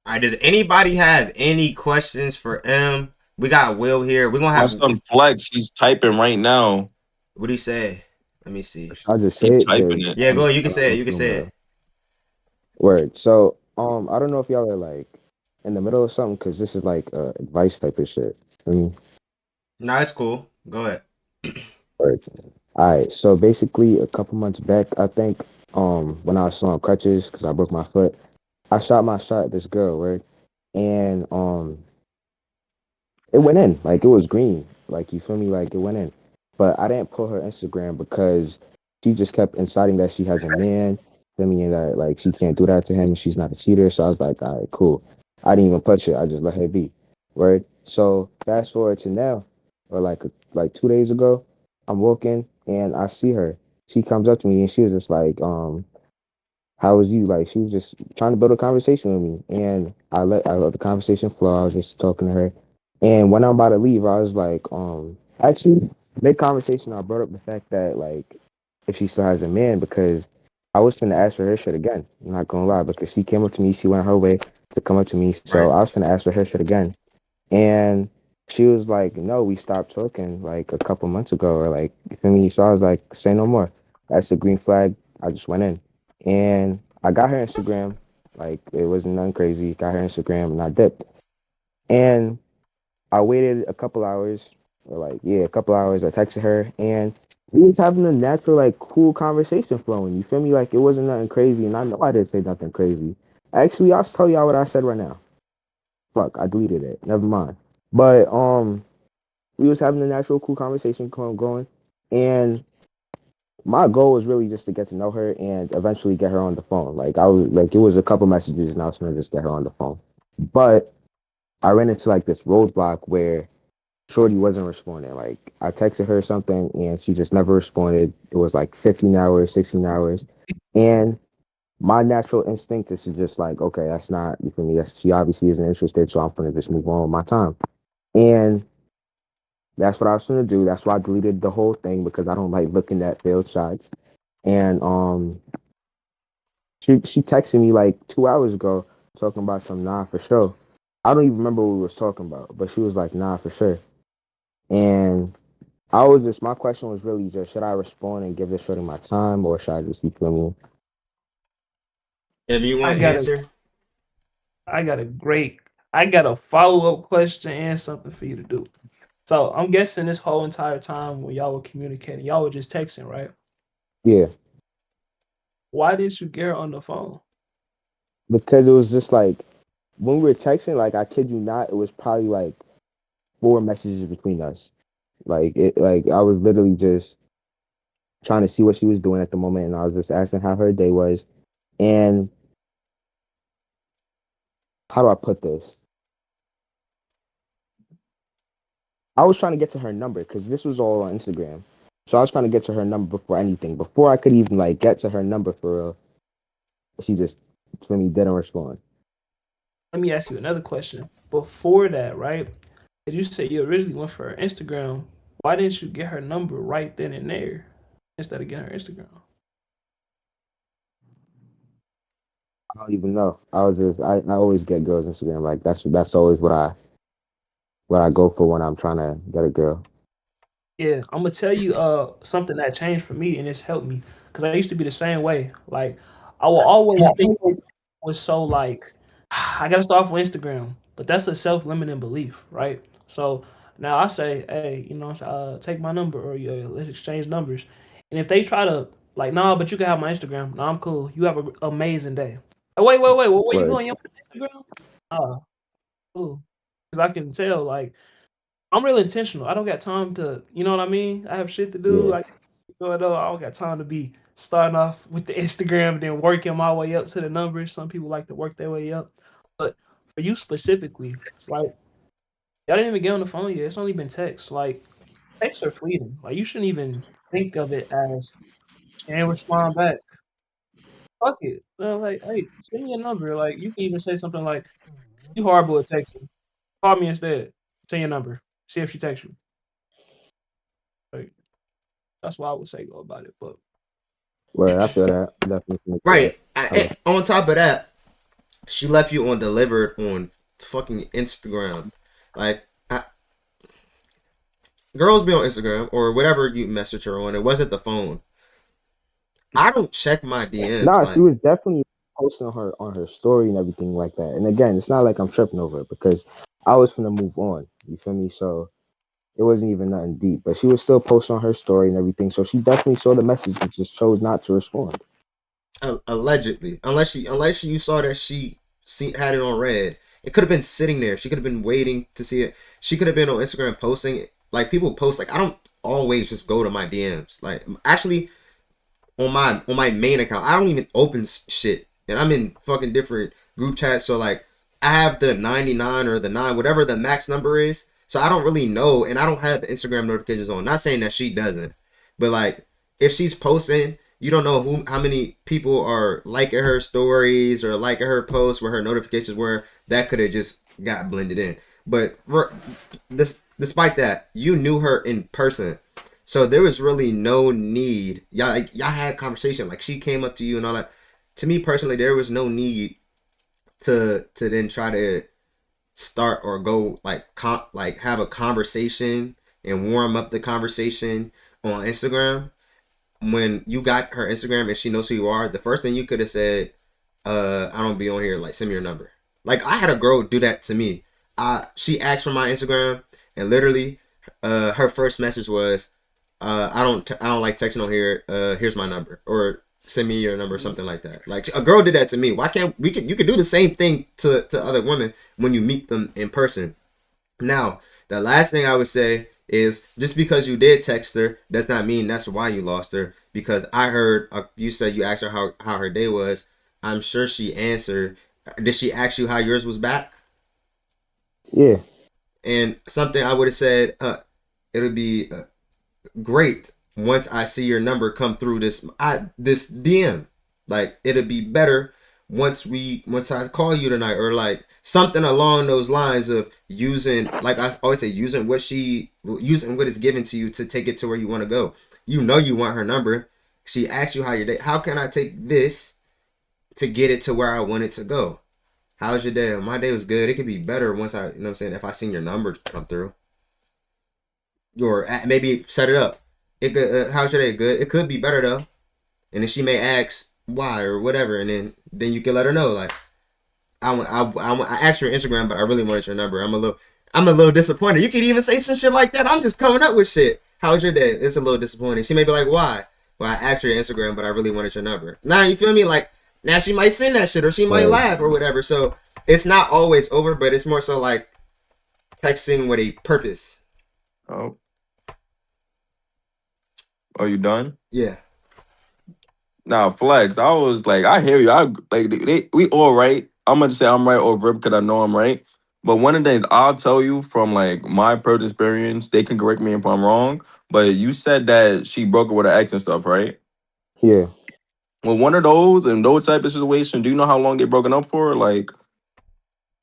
All right, does anybody have any questions for M? We got Will here. We're gonna My have son Flex, he's typing right now. what do you say? Let me see. Should I just say Keep it? typing 'Cause it. Yeah, I'm, go ahead. You can I'm say it. You can thinking say about it. it. Word. So, I don't know if y'all are like in the middle of something, because this is like advice type of shit. I mean, No, it's cool. Go ahead. word. All right. So basically, a couple months back, I think, when I was still on crutches because I broke my foot, I shot my shot at this girl, right? And it went in. Like it was green. Like you feel me? Like it went in. But I didn't pull her Instagram because she just kept inciting that she has a man. Feel me? And that like she can't do that to him. She's not a cheater. So I was like, all right, cool. I didn't even push it. I just let her be. Right. So fast forward to now, or like 2 days ago, I'm walking and I see her. She comes up to me and she was just like, how was you? Like she was just trying to build a conversation with me, and I let the conversation flow. I was just talking to her, and when I'm about to leave, I was like, actually, mid conversation, I brought up the fact that like if she still has a man, because I was gonna ask for her shit again. I'm not gonna lie, because she came up to me, she went her way to come up to me, so Right. I was gonna ask for her shit again, and she was like, no, we stopped talking like a couple months ago, or like, you feel me? So I was like, say no more. That's a green flag. I just went in. And I got her Instagram. Like, it wasn't nothing crazy. Got her Instagram and I dipped. And I waited a couple hours, or like, yeah, a couple hours. I texted her and we was having a natural, like, cool conversation flowing. You feel me? Like, it wasn't nothing crazy. And I know I didn't say nothing crazy. Actually, I'll tell y'all what I said right now. Fuck, I deleted it. Never mind. But, we was having a natural, cool conversation going. And my goal was really just to get to know her and eventually get her on the phone. Like I was like it was a couple messages and I was gonna just get her on the phone. But I ran into like this roadblock where Shorty wasn't responding. Like I texted her something and she just never responded. It was like 15 hours, 16 hours. And my natural instinct is to just like, okay, that's not you for me. That's she obviously isn't interested, so I'm gonna just move on with my time. And that's what I was gonna do. That's why I deleted the whole thing because I don't like looking at failed shots. And she texted me like 2 hours ago talking about some nah for sure. I don't even remember what we was talking about, but she was like nah for sure. And I was just my question was really just should I respond and give this shorty my time or should I just be feeling me? If you I want got a answer, I got a great I got a follow-up question and something for you to do. So I'm guessing this whole entire time when y'all were communicating, y'all were just texting, right? Yeah, Why didn't you get her on the phone? because it was just like when we were texting, like I kid you not, it was probably like 4 messages between us. Like I was literally just trying to see what she was doing at the moment, and I was just asking how her day was. And how do I put this? I was trying to get to her number because this was all on Instagram. So I was trying to get to her number before anything. Before I could even like get to her number for real, she just for me didn't respond. Let me ask you another question. Before that, right? As you said you originally went for her Instagram. Why didn't you get her number right then and there instead of getting her Instagram? I don't even know. I always get girls Instagram. Like that's always what I go for when I'm trying to get a girl. Yeah, I'm gonna tell you something that changed for me and it's helped me because I used to be the same way. Like I will always think it was so like I gotta start off with Instagram, but that's a self-limiting belief, right? So now I say, hey, take my number or let's exchange numbers. And if they try to like, nah, but you can have my Instagram. Nah, I'm cool. You have an amazing day. Oh, wait, where you Word. going? You on Instagram? Ah, cool. Because I can tell like I'm real intentional. I don't got time to, you know what I mean? I have shit to do. Yeah. I don't got time to be starting off with the Instagram, then working my way up to the numbers. Some people like to work their way up, but for you specifically, it's like y'all didn't even get on the phone yet. It's only been text. Like texts are fleeting. Like you shouldn't even think of it as and respond back. Fuck it. Like, hey, send me a number. Like, you can even say something like, "You horrible at texting. Call me instead. Send your number. See if she texts you." Like, that's what I would say go about it. But Well, I feel that. Definitely feel that. Right. And on top of that, she left you on delivered on fucking Instagram. Like, girls be on Instagram or whatever you message her on. It wasn't the phone. I don't check my DMs. Nah, like, she was definitely posting on her story and everything like that. And again, it's not like I'm tripping over it because I was finna move on. You feel me? So it wasn't even nothing deep. But she was still posting on her story and everything. So she definitely saw the message and just chose not to respond. Allegedly, unless you saw that she had it on red, it could have been sitting there. She could have been waiting to see it. She could have been on Instagram posting. Like, people post. Like, I don't always just go to my DMs. Like, actually, on my main account, I don't even open shit, and I'm in fucking different group chats. So like, I have the 99 or the 9, whatever the max number is. So I don't really know, and I don't have Instagram notifications on. Not saying that she doesn't, but like, if she's posting, you don't know how many people are liking her stories or liking her posts where her notifications were. That could have just got blended in. But despite that, you knew her in person. So there was really no need. Y'all had a conversation. Like, she came up to you and all that. To me personally, there was no need to then try to start or go like have a conversation and warm up the conversation on Instagram. When you got her Instagram and she knows who you are, the first thing you could have said, I don't be on here, like, send me your number. Like, I had a girl do that to me. She asked for my Instagram, and literally her first message was, I don't like texting on here. Here's my number, or send me your number, or something like that. Like, a girl did that to me. Why can't you could do the same thing to other women when you meet them in person. Now, the last thing I would say is, just because you did text her does not mean that's why you lost her. Because I heard you said you asked her how her day was. I'm sure she answered. Did she ask you how yours was back? Yeah. And something I would have said, it'll be great once I see your number come through this DM. Like, it'll be better once I call you tonight, or like something along those lines of using, like I always say, using what is given to you to take it to where you want to go. You know you want her number. She asks you how your day. How can I take this to get it to where I want it to go? How's your day? My day was good. It could be better once I, you know what I'm saying, if I seen your number come through. Or maybe set it up. It could, how's your day? Good. It could be better though. And then she may ask why or whatever, and then you can let her know, like, I asked your Instagram, but I really wanted your number. I'm a little disappointed. You could even say some shit like that. I'm just coming up with shit. How's your day? It's a little disappointing. She may be like, why? Well, I asked your Instagram, but I really wanted your number. Now, you feel me? Like, now she might send that shit, or she might laugh or whatever. So it's not always over, but it's more so like texting with a purpose. Oh. Are you done? Yeah. Now, Flex, I was like, I hear you. We all right. I'm gonna say I'm right over it because I know I'm right. But one of the things I'll tell you from like my personal experience, they can correct me if I'm wrong. But you said that she broke up with her ex and stuff, right? Yeah. Well, one of those and those type of situations, do you know how long they broken up for? Like,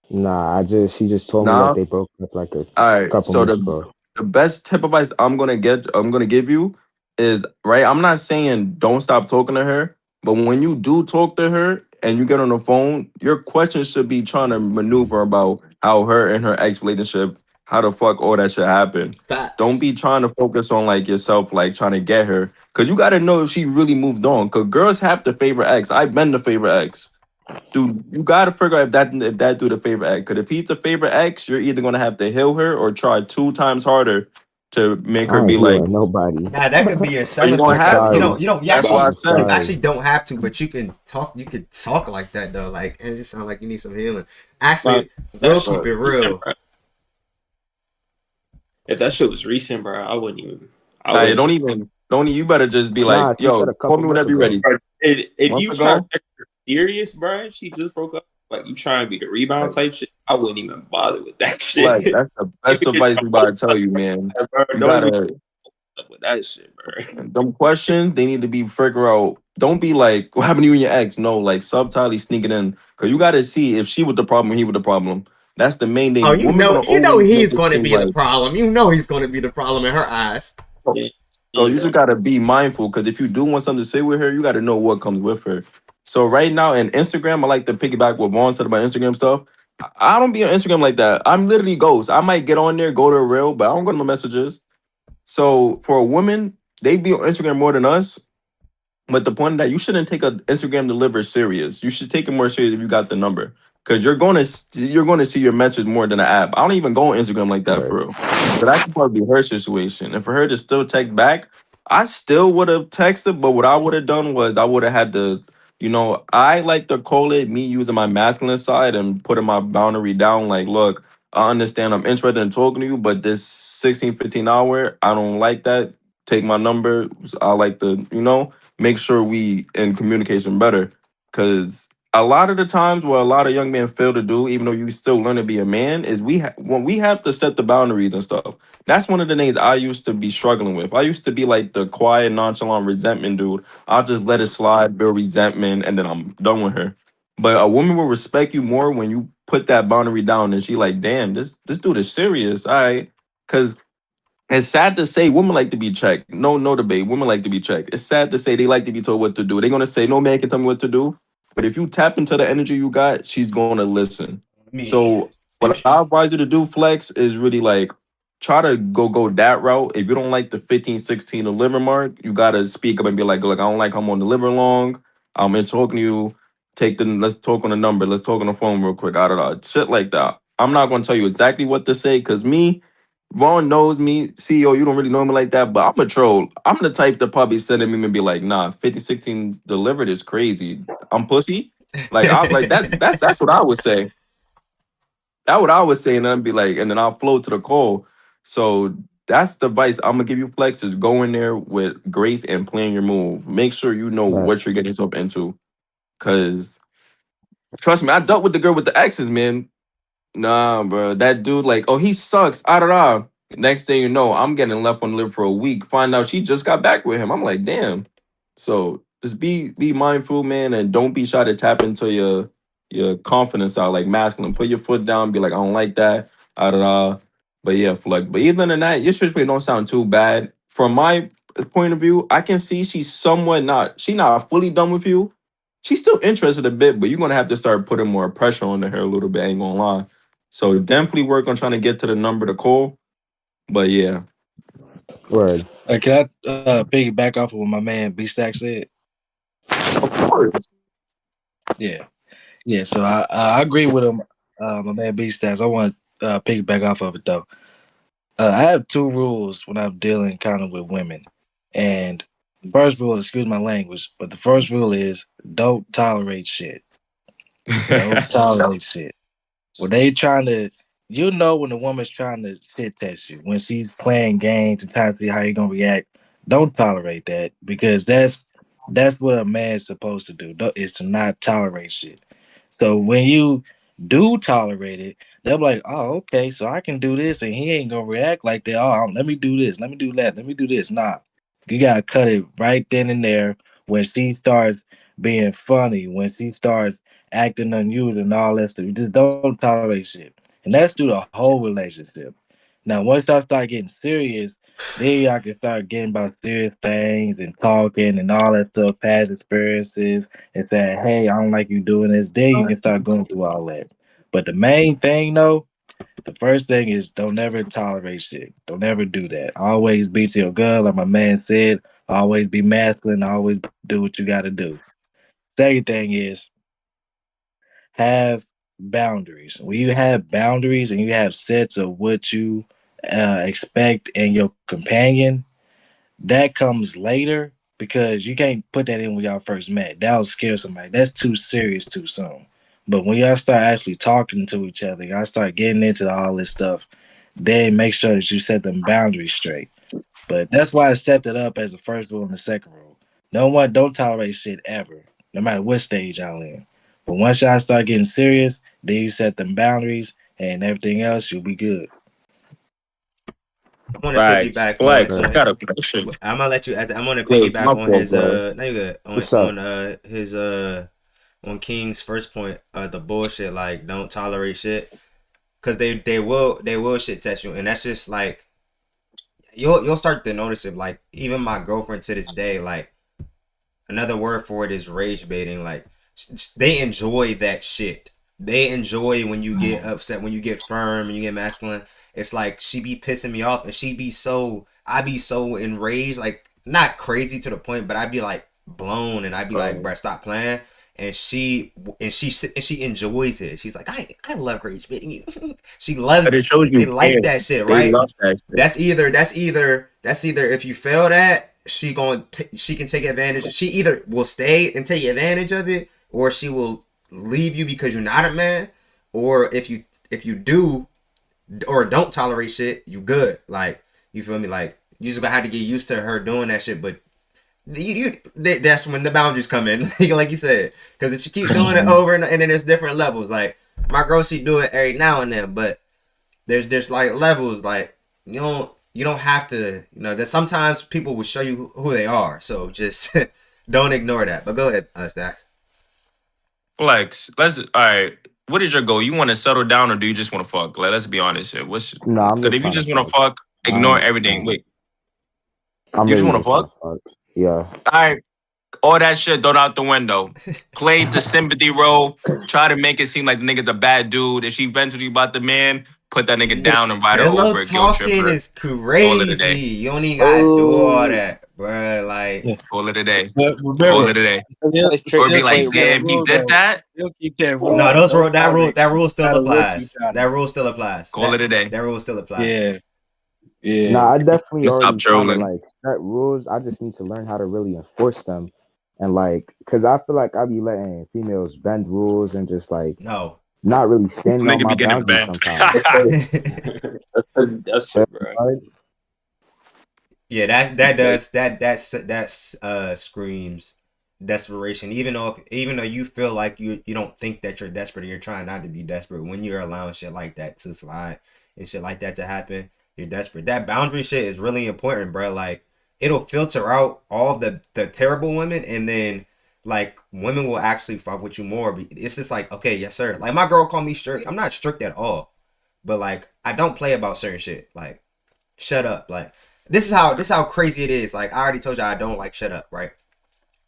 Nah, she just told me that they broke up like a all right. couple So months ago. the best tip advice I'm gonna give you is, right. I'm not saying don't stop talking to her, but when you do talk to her and you get on the phone, your questions should be trying to maneuver about how her and her ex relationship, how the fuck all that shit happened. Facts. Don't be trying to focus on like yourself, like trying to get her, because you got to know if she really moved on. Because girls have to favorite ex. I've been the favorite ex. Dude, you gotta figure out if that dude the favorite ex. Because if he's the favorite ex, you're either gonna have to heal her or try 2 times harder to make her I be ain't like. healing nobody. Nah, that could be your You selling don't point. have to. You That's why I said. actually don't have to, but you can talk. You could talk like that though, like, and it just sound like you need some healing. Actually, we'll keep it real. If that shit was recent, bro, I wouldn't even. You better just be Nah, like, she said yo, a call couple me months whenever you're ago. ready. If Months you ago? try to make her serious, bro, she just broke up. Like, you trying to be the rebound type shit, I wouldn't even bother with that shit. Like, that's the best advice we about to tell you, man. Bro, You don't gotta even with that shit, bro. them questions, they need to be figure out don't be like, what happened to you and your ex? No, like subtly sneaking in. Cause you gotta see if she was the problem, he was the problem. That's the main Oh, thing. Women gonna you know always make he's it going to seem be the like, problem. You know he's going to be the problem in her eyes. Yeah. so you Yeah. just gotta be mindful. Cause if you do want something to say with her, you gotta know what comes with her. So right now in Instagram, I like to piggyback what Vaughn said about Instagram stuff. I don't be on Instagram like that. I'm literally ghost. I might get on there, go to a reel, but I don't go to my messages. So for a woman, they be on Instagram more than us. But the point that you shouldn't take an Instagram deliver serious. You should take it more serious if you got the number, because you're going to see your message more than an app. I don't even go on Instagram like that Word. for real. So that could probably be her situation. And for her to still text back, I still would have texted. But what I would have done was I would have had to, I like to call it me using my masculine side and putting my boundary down. Like, look, I understand I'm interested in talking to you, but this 16-15 hour, I don't like that. Take my number. I like to, make sure we in communication better, because a lot of the times what a lot of young men fail to do, even though you still learn to be a man, is when we have to set the boundaries and stuff. That's one of the things I used to be struggling with. I used to be like the quiet, nonchalant resentment dude. I'll just let it slide, build resentment, and then I'm done with her. But a woman will respect you more when you put that boundary down, and she like, damn, this dude is serious. All right. Because it's sad to say women like to be checked. No, no debate. Women like to be checked. It's sad to say they like to be told what to do. They're gonna say no man can tell me what to do. But if you tap into the energy you got, she's gonna listen. Me. So what I advise you to do, Flex, is really like try to go that route. If you don't like the 15, 16 deliver mark, you gotta speak up and be like, look, I don't like how I'm on deliver long. I'm in talking to you. Let's talk on the number. Let's talk on the phone real quick. Out of shit like that. I'm not gonna tell you exactly what to say, because Vaughn knows me, CEO, you don't really know me like that, but I'm a troll. I'm the type to probably send him and be like, nah, 5016 delivered is crazy. I'm pussy. Like I like that. That's what I would say. That's what I would say, and then be like, and then I'll flow to the call. So that's the advice I'm gonna give you, Flex, is go in there with grace and plan your move. Make sure you know Right. what you're getting yourself into. Cause trust me, I dealt with the girl with the exes, man. Nah, bro. That dude, like, oh, he sucks. Ah, da, da. Next thing you know, I'm getting left on live for a week. Find out she just got back with him. I'm like, damn. So just be mindful, man, and don't be shy to tap into your confidence out, like masculine. Put your foot down, be like, I don't like that. Ah, da, da. But yeah, Fleck. But even than that, your situation don't sound too bad. From my point of view, I can see she's somewhat not fully done with you. She's still interested a bit, but you're gonna have to start putting more pressure on her a little bit. I ain't gonna lie. So definitely work on trying to get to the number to call. But yeah, Word. Can I piggyback off of what my man B Stack said? of course. Yeah, yeah. So I agree with him, my man B Stacks. I want to piggyback off of it though. I have two rules when I'm dealing kind of with women, and the first rule, excuse my language, but the first rule is don't tolerate shit. Don't tolerate shit. When they trying to, when the woman's trying to shit test you, when she's playing games and trying to see how you gonna react, don't tolerate that, because that's what a man's supposed to do. Is to not tolerate shit. So when you do tolerate it, they're like, oh, okay, so I can do this, and he ain't gonna react like that. Oh, let me do this, let me do that, let me do this. Nah, you gotta cut it right then and there when she starts being funny, when she starts acting unusual and all that stuff. You just don't tolerate shit, and that's through the whole relationship. Now, once I start getting serious, then I can start getting about serious things and talking and all that stuff, past experiences, and saying, hey, I don't like you doing this. Then you can start going through all that. But the main thing, though, the first thing is don't ever tolerate shit. Don't ever do that. Always be to your girl, like my man said. Always be masculine. Always do what you got to do. Second thing is have boundaries. When you have boundaries and you have sets of what you expect in your companion, that comes later, because you can't put that in when y'all first met. That'll scare somebody. That's too serious too soon. But when y'all start actually talking to each other, y'all start getting into all this stuff, then make sure that you set them boundaries straight. But that's why I set that up as the first rule and the second rule. No one don't tolerate shit ever, no matter what stage y'all in. But once y'all start getting serious, then you set them boundaries and everything else, you'll be good. I want to Facts. piggyback Flex, I on got a question. I'm gonna let you. I'm gonna Yeah, it's piggyback my on fault, his. bro. No, you good. What's up? On his on King's first point. The bullshit. Like, don't tolerate shit, cause they will shit test you, and that's just like you'll start to notice it. Like, even my girlfriend to this day, like, another word for it is rage baiting. Like, they enjoy that shit. They enjoy when you get upset, when you get firm, when you get masculine. It's like she be pissing me off, and I be so enraged, like, not crazy to the point, but I'd be like blown, and I'd be like, bruh, stop playing. And she enjoys it. She's like, I love rage baiting you. She loves But it shows they you like care. that shit, They right? love that shit. That's either if you fail that, she can take advantage. She either will stay and take advantage of it, or she will leave you because you're not a man. Or if you do or don't tolerate shit, you good. Like, you feel me? Like, you just gonna have to get used to her doing that shit. But that's when the boundaries come in, like you said, because if she keep doing it over and then there's different levels. Like, my girl, she do it every now and then, but there's like levels. Like, you don't have to, that sometimes people will show you who they are, so just don't ignore that. But go ahead, Stacks. Flex, all right. What is your goal? You want to settle down, or do you just want to fuck? Like, let's be honest here. No, I'm Because just if you trying to just want to fuck. fuck, ignore I'm everything. Wait, I'm you just really want to just trying fuck? to fuck. Yeah. All right, all that shit throw it out the window. Play the sympathy role. Try to make it seem like the nigga's a bad dude. If she vented you about the man, put that nigga down and ride her Pillow over, guilt trip talking her. is Call it a crazy. day. You don't even gotta do all that, bruh. Like, Call it a day. But Call remember, it a day. That's Or trick. be like, Wait, wait. damn, he did that? You'll keep that no, rule. those Those boundaries that rule still gotta work each applies. other. That rule still applies. Call it a day. That rule still applies. Yeah, No, yeah. I definitely Let's stop already kind of trolling. like set rules. I just need to learn how to really enforce them. And like, cause I feel like I be letting females bend rules and just like No. not really standing on Nigga my be getting boundaries bent. sometimes. That's So, bro. like, Yeah, that screams desperation. Even though you feel like you don't think that you're desperate, or you're trying not to be desperate, when you're allowing shit like that to slide and shit like that to happen, you're desperate. That boundary shit is really important, bro. Like, it'll filter out all the terrible women, and then like women will actually fuck with you more. It's just like, okay, yes sir. Like, my girl called me strict. I'm not strict at all, but like, I don't play about certain shit. Like, shut up. Like, this is how crazy it is. Like, I already told you I don't like shut up, right?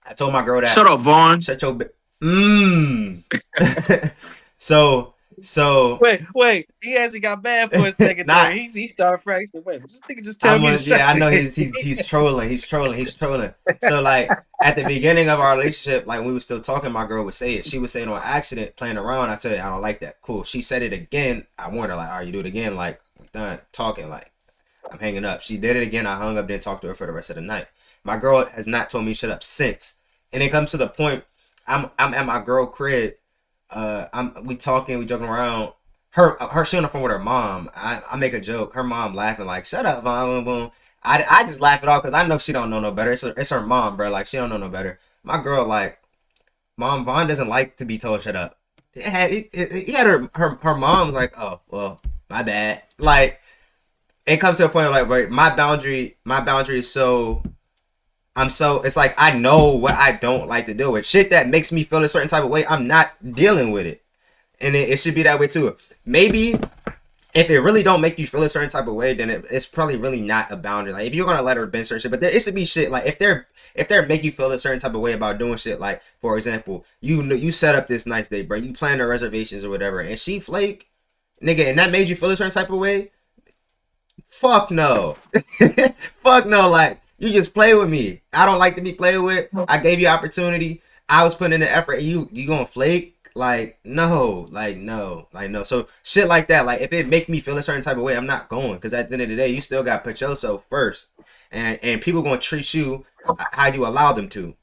I told my girl that. Shut up, Vaughn. Shut your so Wait. He actually got bad for a second Nah. there. He started fracking. Wait, this nigga just tell me to shut I know it. he's trolling. He's trolling. So like, at the beginning of our relationship, like, when we were still talking, my girl would say it. She would say it on accident, playing around. I said, I don't like that. Cool. She said it again. I warned her, like, all right, you do it again. Like, we're done talking. Like, I'm hanging up. She did it again. I hung up, didn't talk to her for the rest of the night. My girl has not told me shut up since. And it comes to the point, I'm at my girl crib. We talking, we joking around. Her she on the phone with her mom. I make a joke. Her mom laughing, like, shut up, Vaughn, boom, boom. I just laugh it off because I know she don't know no better. It's her mom, bro. Like, she don't know no better. My girl, like, Mom, Vaughn doesn't like to be told shut up. He had her mom's like, oh, well, my bad. Like, it comes to a point like, right, my boundary is so, it's like, I know what I don't like to deal with. Shit that makes me feel a certain type of way, I'm not dealing with it. And it should be that way too. Maybe if it really don't make you feel a certain type of way, then it's probably really not a boundary. Like, if you're gonna let her bend certain shit, but it should be shit like, if they're make you feel a certain type of way about doing shit, like, for example, you set up this nice date, bro, you plan the reservations or whatever, and she flake, nigga, and that made you feel a certain type of way, fuck no. Fuck no. Like, you just play with me. I don't like to be played with. I gave you opportunity. I was putting in the effort, and you gonna flake? Like, no. Like, no. So shit like that, like, if it make me feel a certain type of way, I'm not going, because at the end of the day, you still got to put yourself first, and people gonna treat you how you allow them to.